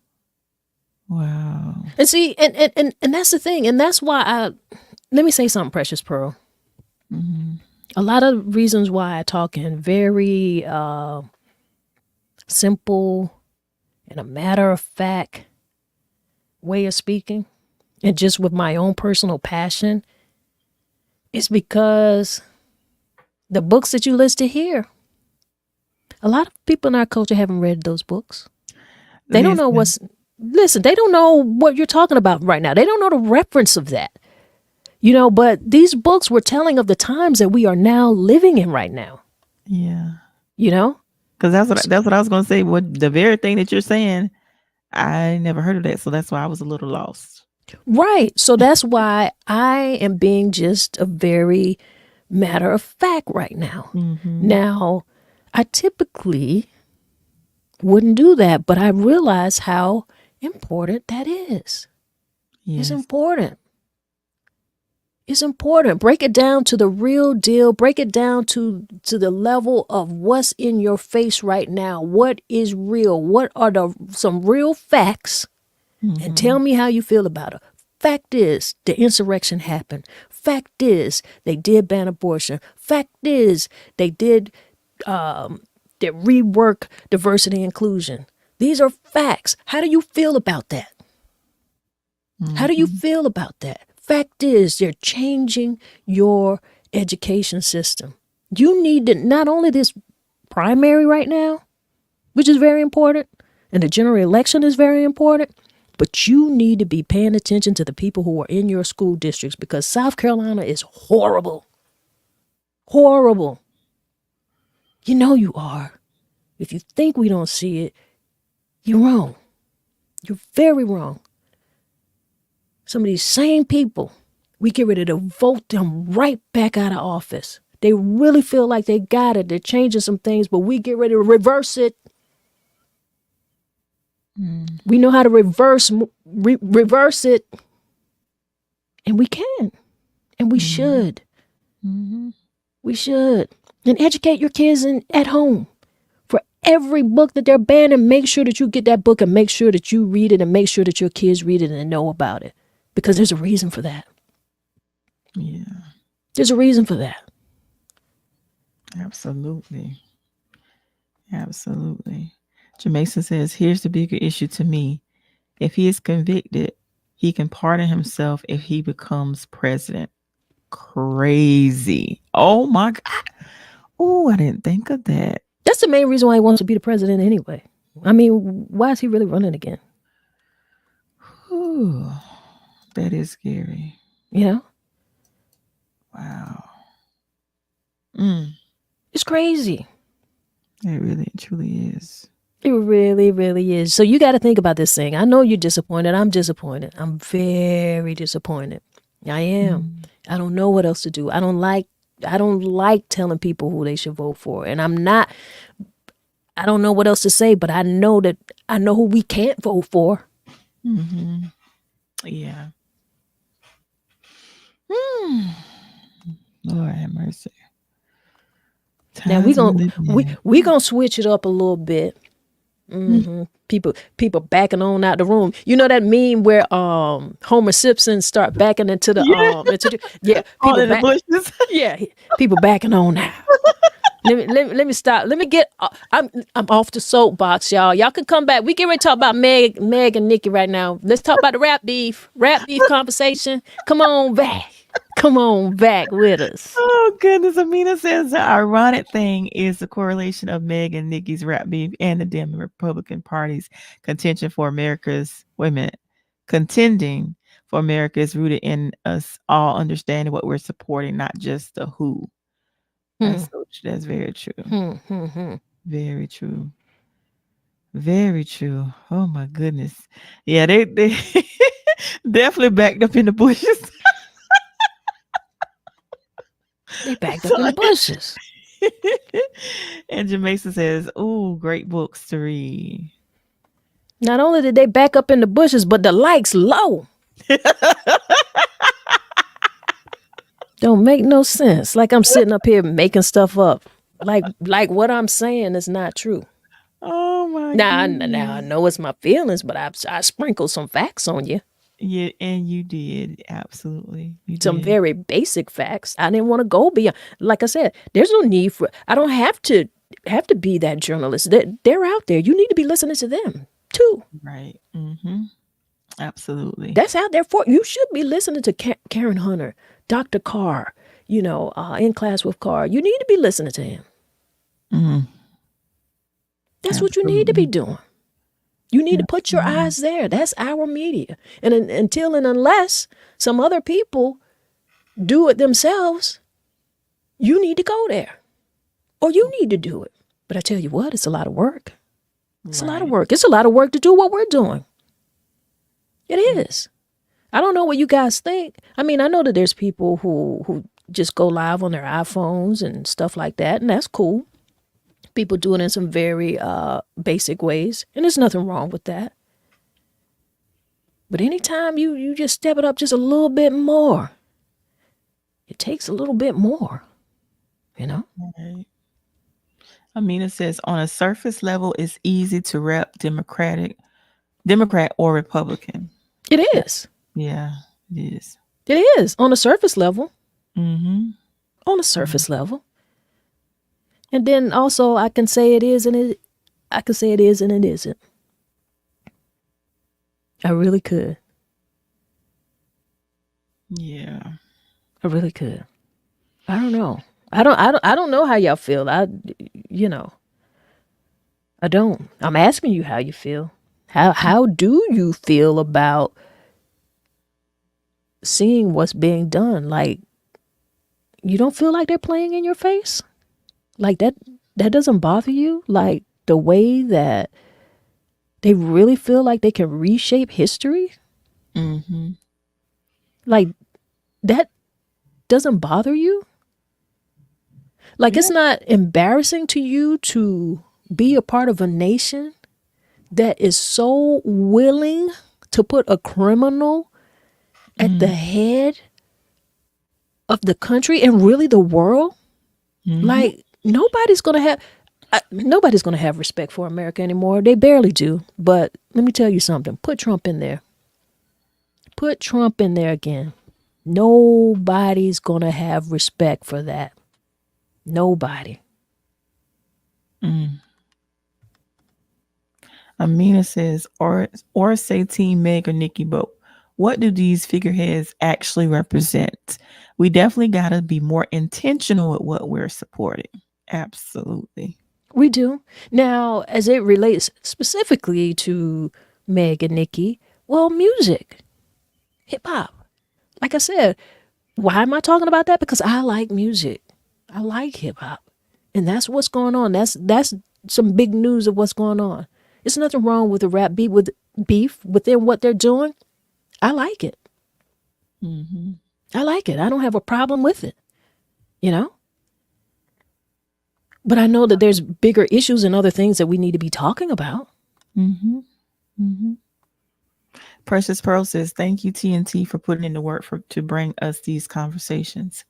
Wow. And see, and that's the thing. And that's why let me say something, Precious Pearl. A lot of reasons why I talk in very simple and a matter-of-fact way of speaking, and just with my own personal passion, is because the books that you listed here, a lot of people in our culture haven't read those books. They don't know they don't know what you're talking about right now. They don't know the reference of that. But these books were telling of the times that we are now living in right now. Yeah. Because that's what I was going to say. What the very thing that you're saying, I never heard of that. So that's why I was a little lost. Right. So that's why I am being just a very matter of fact right now. Now, I typically wouldn't do that, but I realize how important that is. Yes. It's important. Break it down to the real deal. Break it down to the level of what's in your face right now. What is real? What are some real facts? And tell me how you feel about it. Fact is, the insurrection happened. Fact is, they did ban abortion. Fact is, they did that rework diversity and inclusion. These are facts. How do you feel about that? How do you feel about that? Fact is, they're changing your education system. You need to, not only this primary right now, which is very important, and the general election is very important, but you need to be paying attention to the people who are in your school districts, because South Carolina is horrible. Horrible. You are. If you think we don't see it, you're wrong. You're very wrong. Some of these same people, we get ready to vote them right back out of office. They really feel like they got it. They're changing some things, but we get ready to reverse it. We know how to reverse it. And we can. And we should. We should. And educate your kids at home. For every book that they're banning, make sure that you get that book and make sure that you read it and make sure that your kids read it and know about it. Because there's a reason for that. Yeah. There's a reason for that. Absolutely. Jamaica says, here's the bigger issue to me. If he is convicted, he can pardon himself if he becomes president. Crazy. Oh my God. Oh, I didn't think of that. That's the main reason why he wants to be the president anyway. I mean, why is he really running again? Ooh, that is scary. Wow. It's crazy. It really truly is. It really, really is. So you got to think about this thing. I know you're disappointed. I'm disappointed. I'm very disappointed. I am. Mm. I don't know what else to do. I don't like telling people who they should vote for. And I don't know what else to say, but I know who we can't vote for. Mm-hmm. Yeah. Mm. Lord have mercy. Now we Times we going live in. we going to switch it up a little bit. Mm. People backing on out the room. You know that meme where Homer Simpson start backing into the Yeah. yeah, All people in the back bushes. yeah, people backing on out. Let me stop. Let me get. I'm off the soapbox, y'all. Y'all can come back. We get ready to talk about Meg and Nikki right now. Let's talk about the rap beef conversation. Come on back. Come on back with us. Oh goodness. Amina says the ironic thing is the correlation of Meg and Nikki's rap beef and the Dem and Republican party's contention for America's women. Contending for America is rooted in us all understanding what we're supporting, not just the who. That's that's very true. Very true. Very true. Oh my goodness. Yeah, they definitely backed up in the bushes. They backed up in the So- bushes. and Jamaica says, "Ooh, great books to read." Not only did they back up in the bushes, but the likes low. Don't make no sense. Like I'm sitting up here making stuff up. Like what I'm saying is not true. Oh my Now I goodness. know it's my feelings, but I sprinkled some facts on you. Yeah, and you did. Absolutely. You Some did. very basic facts. I didn't want to go beyond. Like I said, there's no need for. I don't have to be that journalist. They're out there. You need to be listening to them too. Right. Mm-hmm. Absolutely. That's out there for you. Should be listening to Karen Hunter, Dr. Carr. In class with Carr. You need to be listening to him. Mm, That's what you need to be doing. You need to put your absolutely. eyes there. That's our media. And until and unless some other people do it themselves, you need to go there. Or you need to do it. But I tell you what, it's a lot of work. It's a lot of Right. work. It's a lot of work to do what we're doing. It is. I don't know what you guys think. I mean, I know that there's people who just go live on their iPhones and stuff like that, and that's cool. People do it in some very basic ways, and there's nothing wrong with that. But anytime you just step it up just a little bit more, it takes a little bit more, you know? Right. Amina says, on a surface level, it's easy to rep Democrat or Republican. It is. Yeah, it is. It is on a surface level. Mm-hmm. On a surface level. And then also I can say it is and I can say it is and it isn't. I really could. Yeah. I really could. I don't know. I don't know how y'all feel. I don't. I'm asking you how you feel. How do you feel about seeing what's being done? Like, you don't feel like they're playing in your face? Like that doesn't bother you? Like the way that they really feel like they can reshape history? Mm-hmm. Like that doesn't bother you? Like it's not embarrassing to you to be a part of a nation that is so willing to put a criminal at the head of the country and really the world? Mm-hmm. Like nobody's gonna have respect for America anymore. They barely do. But let me tell you something. Put Trump in there. Put Trump in there again. Nobody's gonna have respect for that. Nobody. Amina says, or say Team Meg or Nikki, but what do these figureheads actually represent? We definitely got to be more intentional with what we're supporting. Absolutely. We do. Now, as it relates specifically to Meg and Nikki, well, music, hip hop. Like I said, why am I talking about that? Because I like music. I like hip hop. And that's what's going on. That's some big news of what's going on. There's nothing wrong with a rap beef within what they're doing. I like it. Mm-hmm. I like it. I don't have a problem with it. You know? But I know that there's bigger issues and other things that we need to be talking about. Mm-hmm. Mm-hmm. Precious Pearl says, "Thank you, TNT, for putting in the work to bring us these conversations."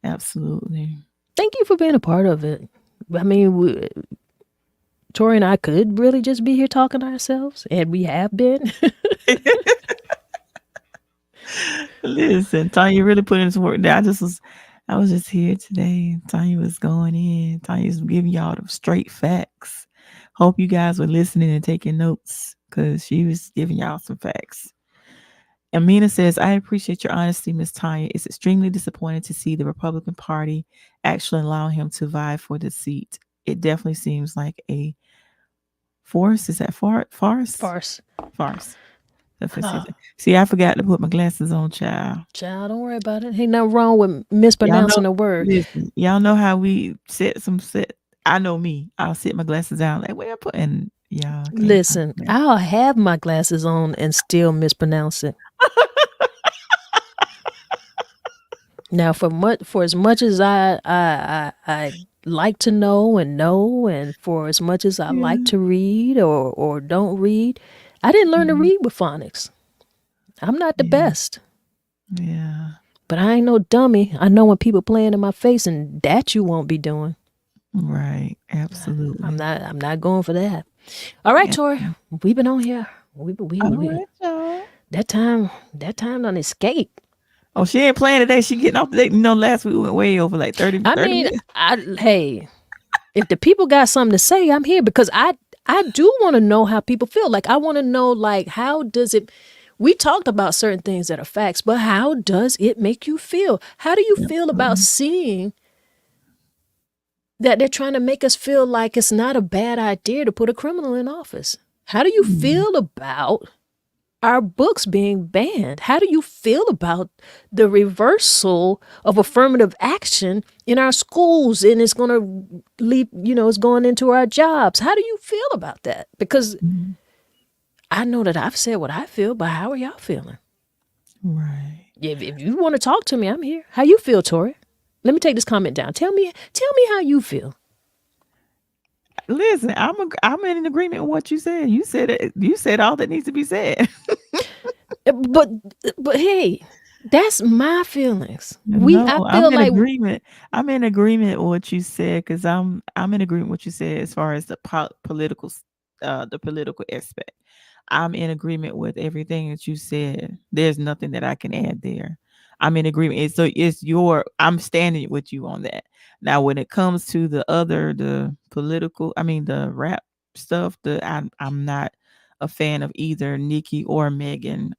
Absolutely. Thank you for being a part of it. I mean, Tori and I could really just be here talking to ourselves, and we have been. Listen, Tanya really put in some work there. I was just here today. Tanya was going in. Tanya's giving y'all the straight facts. Hope you guys were listening and taking notes because she was giving y'all some facts. Amina says, "I appreciate your honesty, Miss Tanya. It's extremely disappointing to see the Republican Party actually allowing him to vie for the seat. It definitely seems like a farce. Is that farce? Farce. Farce. See, I forgot to put my glasses on, child. Child, don't worry about it. Ain't nothing wrong with Y'all know, mispronouncing a word. listen, y'all know how we set. I know me. I'll sit my glasses down like where I put and y'all can't Listen, find I'll have my glasses on and still mispronounce it. Now, for as much as I like to know, and for as much as I like to read or don't read, I didn't learn to read with phonics. I'm not the best. Yeah. But I ain't no dummy. I know when people playing in my face, and that you won't be doing. Right. Absolutely. I'm not going for that. All right, Tori. We've been on here. We All right, y'all. that time done escape. Oh, she ain't playing today. She getting off the date. Last week we went way over like 30 minutes. Hey, if the people got something to say, I'm here because I do want to know how people feel. Like, I want to know, like, how does it, we talked about certain things that are facts, but how does it make you feel? How do you feel about seeing that they're trying to make us feel like it's not a bad idea to put a criminal in office? How do you feel about our books being banned? How do you feel about the reversal of affirmative action in our schools, and it's going to leap, it's going into our jobs? How do you feel about that? Because I know that I've said what I feel, but how are y'all feeling? Right. If you want to talk to me, I'm here. How you feel, Tori? Let me take this comment down. Tell me how you feel. Listen, I'm in agreement with what you said. You said it. You said all that needs to be said. But hey, that's my feelings. I'm in agreement. I'm in agreement with what you said because I'm in agreement with what you said as far as the political aspect. I'm in agreement with everything that you said. There's nothing that I can add there. I'm in agreement. I'm standing with you on that. Now, when it comes to the political, the rap stuff, I'm not a fan of either Nicki or Megan.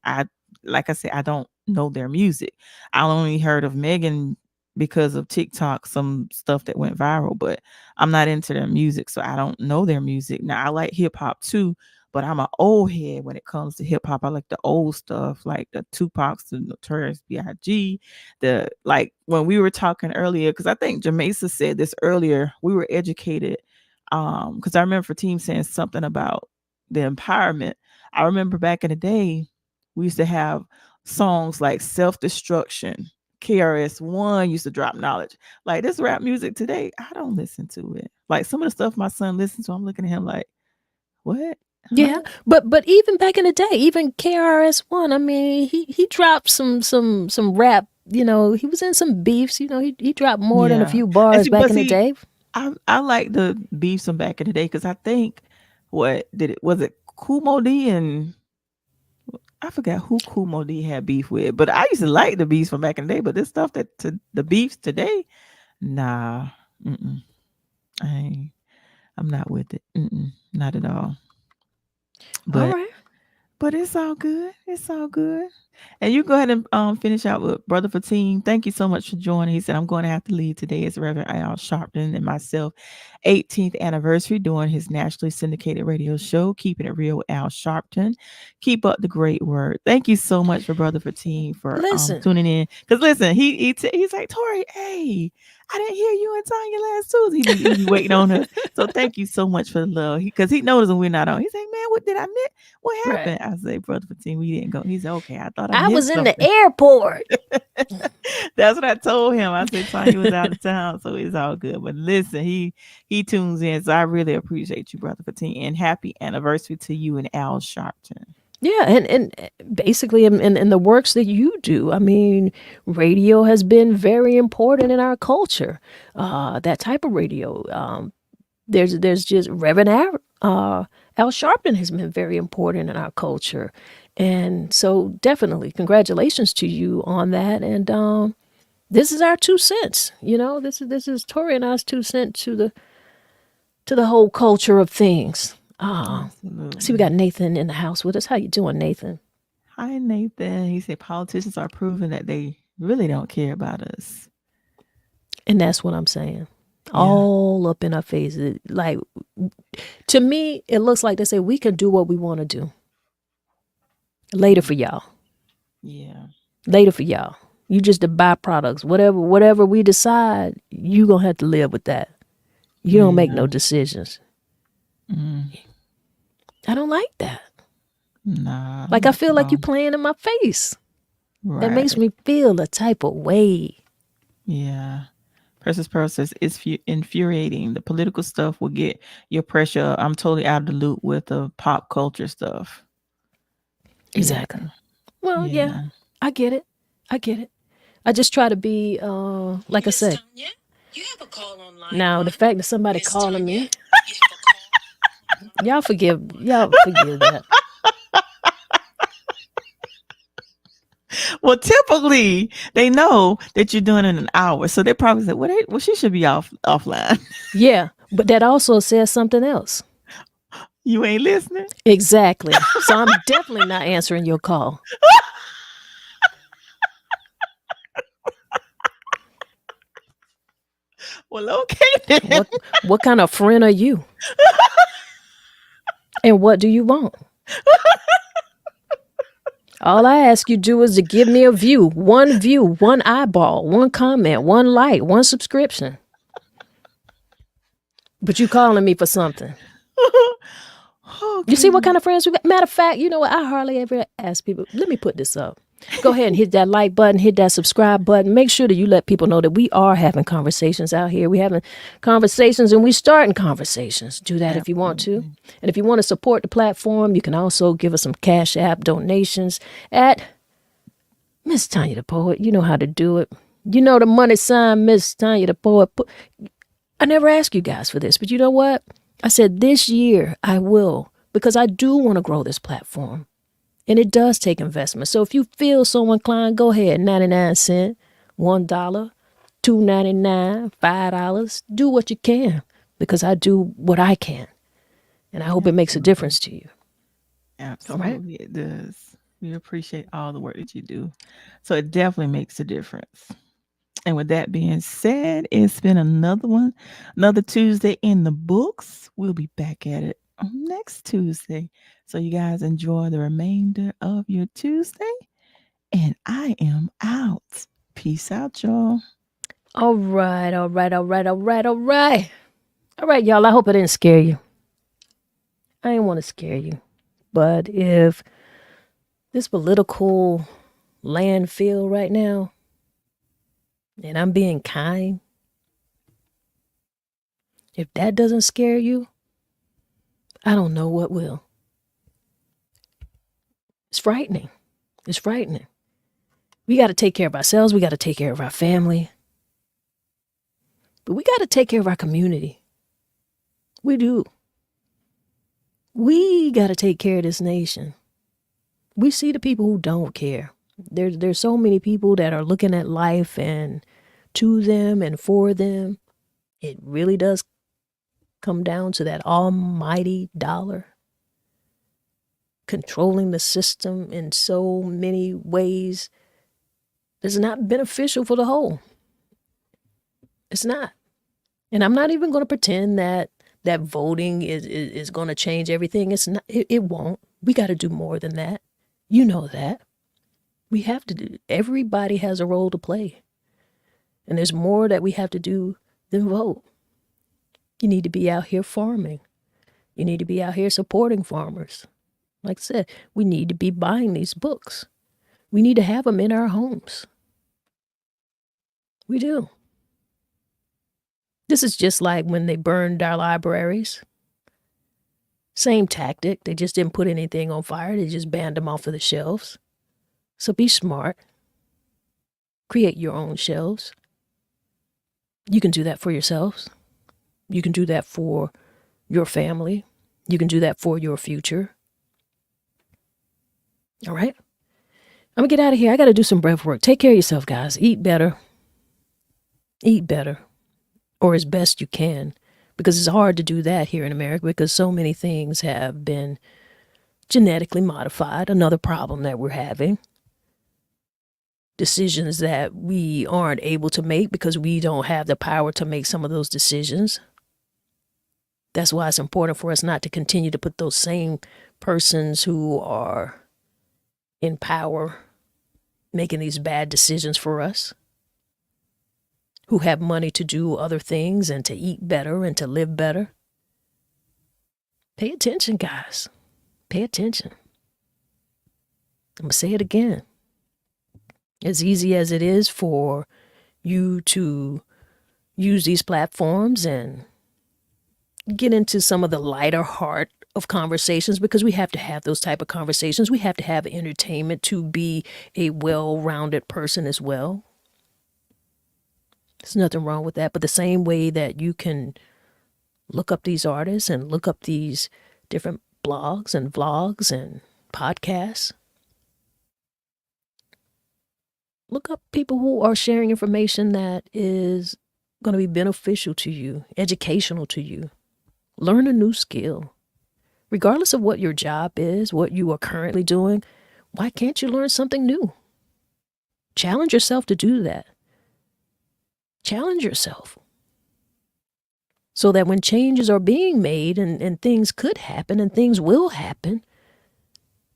Like I said, I don't know their music. I only heard of Megan because of TikTok, some stuff that went viral, but I'm not into their music, so I don't know their music. Now, I like hip hop too, but I'm an old head when it comes to hip hop. I like the old stuff, like the Tupac's, the Notorious B.I.G., like when we were talking earlier, because I think Jamesa said this earlier, we were educated, because I remember Team saying something about the empowerment. I remember back in the day, we used to have songs like Self-Destruction. KRS-One used to drop knowledge. Like this rap music today, I don't listen to it. Like some of the stuff my son listens to, I'm looking at him like, what? Yeah, but even back in the day, even KRS-One, I mean, he dropped some rap. He was in some beefs. He dropped more than a few bars back in the day. I like the beefs from back in the day because I think was it Kumo D and I forgot who Kumo D had beef with, but I used to like the beefs from back in the day. But this stuff the beefs today, nah, I'm not with it. Not at all. But all right. But it's all good. It's all good. And you go ahead and finish out with Brother Fatim. Thank you so much for joining. He said, I'm going to have to leave today. It's Reverend Al Sharpton and myself. 18th anniversary doing his nationally syndicated radio show, Keeping It Real with Al Sharpton. Keep up the great work. Thank you so much for Brother Fatim for tuning in. Because listen, he's like, Tori, hey, I didn't hear you and Tanya last Tuesday. He be waiting on us. So thank you so much for the love. Because he knows when we're not on. He's like, man, what did I miss? What Right. happened? I say, Brother Fatim, we didn't go. He said, okay, I thought I I was missed in the something. airport. That's what I told him. I said Tanya was out of town, so it's all good. But listen, he tunes in. So I really appreciate you, Brother Fatim. And happy anniversary to you and Al Sharpton. Yeah, and basically in the works that you do, I mean, radio has been very important in our culture. That type of radio. There's just Reverend Al Sharpton has been very important in our culture, and so definitely congratulations to you on that. And this is our 2 cents. This is Tori and I's 2 cents to the whole culture of things. See, we got Nathan in the house with us. How you doing, Nathan? Hi, Nathan. He said politicians are proving that they really don't care about us. And that's what I'm saying. All up in our faces. Like, to me, it looks like they say we can do what we want to do. Later for y'all. Yeah. Later for y'all. You just the byproducts. Whatever we decide, you gonna have to live with that. You don't make no decisions. I don't like that. Nah. Like, I feel like you playing in my face. Right. That makes me feel a type of way. Yeah. Precious Pearl says it's infuriating. The political stuff will get your pressure. I'm totally out of the loop with the pop culture stuff. Exactly. Yeah. Well, yeah, I get it. I just try to be, like I said. MsTonya, you have a call online. Now, the fact that somebody calling me, y'all forgive that. Well, typically they know that you're doing it in an hour, so they probably say, "Well, she should be offline." Yeah, but that also says something else. You ain't listening. Exactly. So I'm definitely not answering your call. Well, okay then. What kind of friend are you? And what do you want? All I ask you do is to give me a view, one eyeball, one comment, one like, one subscription. But you calling me for something. You see what kind of friends we got? Matter of fact, you know what? I hardly ever ask people, let me put this up. Go ahead and hit that like button, hit that subscribe button. Make sure that you let people know that we are having conversations out here. We're having conversations and we starting conversations. Do that if you want to. And if you want to support the platform, you can also give us some Cash App donations at MsTonya the Poet. You know how to do it. You know the money sign, MsTonya the Poet. I never asked you guys for this, but you know what? I said this year I will, because I do want to grow this platform. And it does take investment. So if you feel so inclined, go ahead. 99 cents, $1, $2.99, $5. Do what you can, because I do what I can. And I hope it makes a difference to you. Absolutely, all right? It does. We appreciate all the work that you do. So it definitely makes a difference. And with that being said, it's been another Tuesday in the books. We'll be back at it next Tuesday. So you guys enjoy the remainder of your Tuesday. And I am out. Peace out, y'all. All right. All right, y'all. I hope I didn't scare you. I didn't want to scare you. But if this political landfill right now, and I'm being kind, if that doesn't scare you, I don't know what will. It's frightening. It's frightening. We got to take care of ourselves. We got to take care of our family. But we got to take care of our community. We do. We got to take care of this nation. We see the people who don't care. There's so many people that are looking at life and to them and for them. It really does come down to that almighty dollar controlling the system in so many ways that's not beneficial for the whole. It's not. And I'm not even going to pretend that voting is going to change everything. It's not. It won't. We got to do more than that. You know that. We have to do. Everybody has a role to play. And there's more that we have to do than vote. You need to be out here farming. You need to be out here supporting farmers. Like I said, we need to be buying these books. We need to have them in our homes. We do. This is just like when they burned our libraries. Same tactic. They just didn't put anything on fire. They just banned them off of the shelves. So be smart. Create your own shelves. You can do that for yourselves. You can do that for your family. You can do that for your future. All right? I'm going to get out of here. I got to do some breath work. Take care of yourself, guys. Eat better. Eat better. Or as best you can. Because it's hard to do that here in America because so many things have been genetically modified. Another problem that we're having. Decisions that we aren't able to make because we don't have the power to make some of those decisions. That's why it's important for us not to continue to put those same persons who are in power making these bad decisions for us, who have money to do other things and to eat better and to live better. Pay attention, guys. Pay attention. I'm going to say it again. As easy as it is for you to use these platforms and get into some of the lighter heart of conversations, because we have to have those type of conversations. We have to have entertainment to be a well-rounded person as well. There's nothing wrong with that. But the same way that you can look up these artists and look up these different blogs and vlogs and podcasts, look up people who are sharing information that is going to be beneficial to you, educational to you. Learn a new skill. Regardless of what your job is, what you are currently doing, why can't you learn something new? Challenge yourself to do that. Challenge yourself. So that when changes are being made and things could happen and things will happen,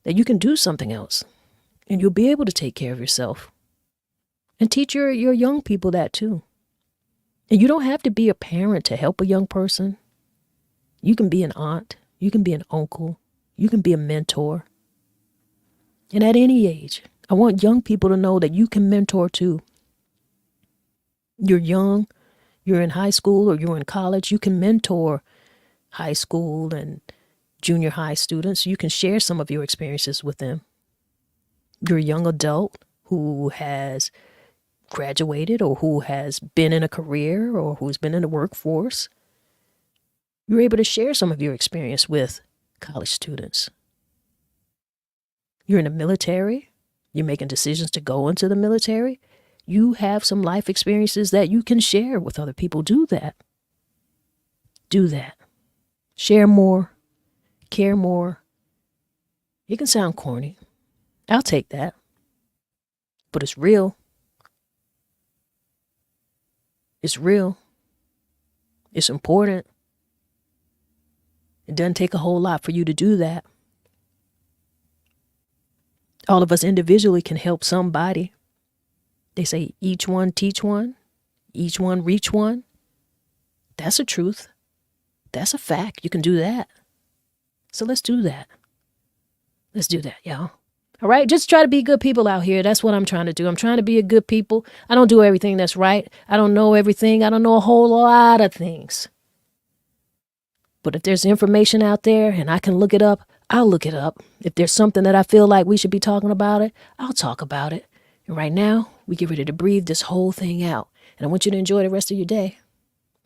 that you can do something else. And you'll be able to take care of yourself. And teach your young people that too. And you don't have to be a parent to help a young person. You can be an aunt. You can be an uncle. You can be a mentor. And at any age, I want young people to know that you can mentor too. You're young, you're in high school or you're in college, you can mentor high school and junior high students. You can share some of your experiences with them. You're a young adult who has graduated or who has been in a career or who's been in the workforce. You're able to share some of your experience with college students. You're in the military. You're making decisions to go into the military. You have some life experiences that you can share with other people. Do that. Do that. Share more. Care more. It can sound corny. I'll take that. But it's real. It's real. It's important. It doesn't take a whole lot for you to do that. All of us individually can help somebody. They say each one teach one, each one reach one. That's a truth. That's a fact. You can do that. So let's do that. Let's do that, y'all. All right, just try to be good people out here. That's what I'm trying to do. I'm trying to be a good people. I don't do everything that's right. I don't know everything. I don't know a whole lot of things. But if there's information out there and I can look it up, I'll look it up. If there's something that I feel like we should be talking about it, I'll talk about it. And right now, we get ready to breathe this whole thing out. And I want you to enjoy the rest of your day.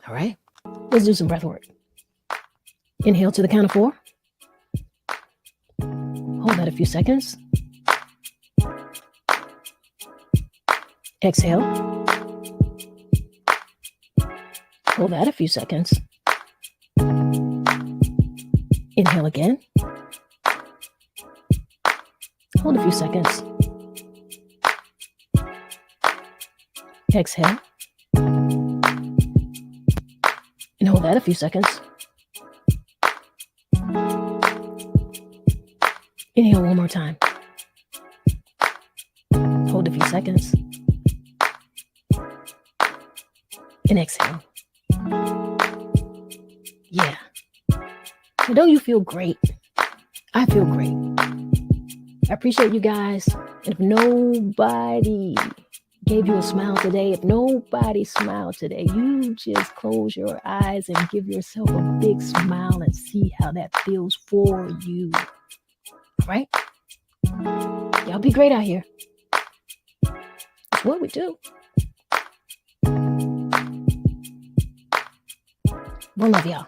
All right? Let's do some breath work. Inhale to the count of 4. Hold that a few seconds. Exhale. Hold that a few seconds. Inhale again. Hold a few seconds. Exhale. And hold that a few seconds. Inhale one more time. Hold a few seconds. an exhale. Yeah. So don't you feel great? I feel great. I appreciate you guys. And if nobody gave you a smile today, if nobody smiled today, you just close your eyes and give yourself a big smile and see how that feels for you. Right? Y'all be great out here. It's what we do. One love, y'all.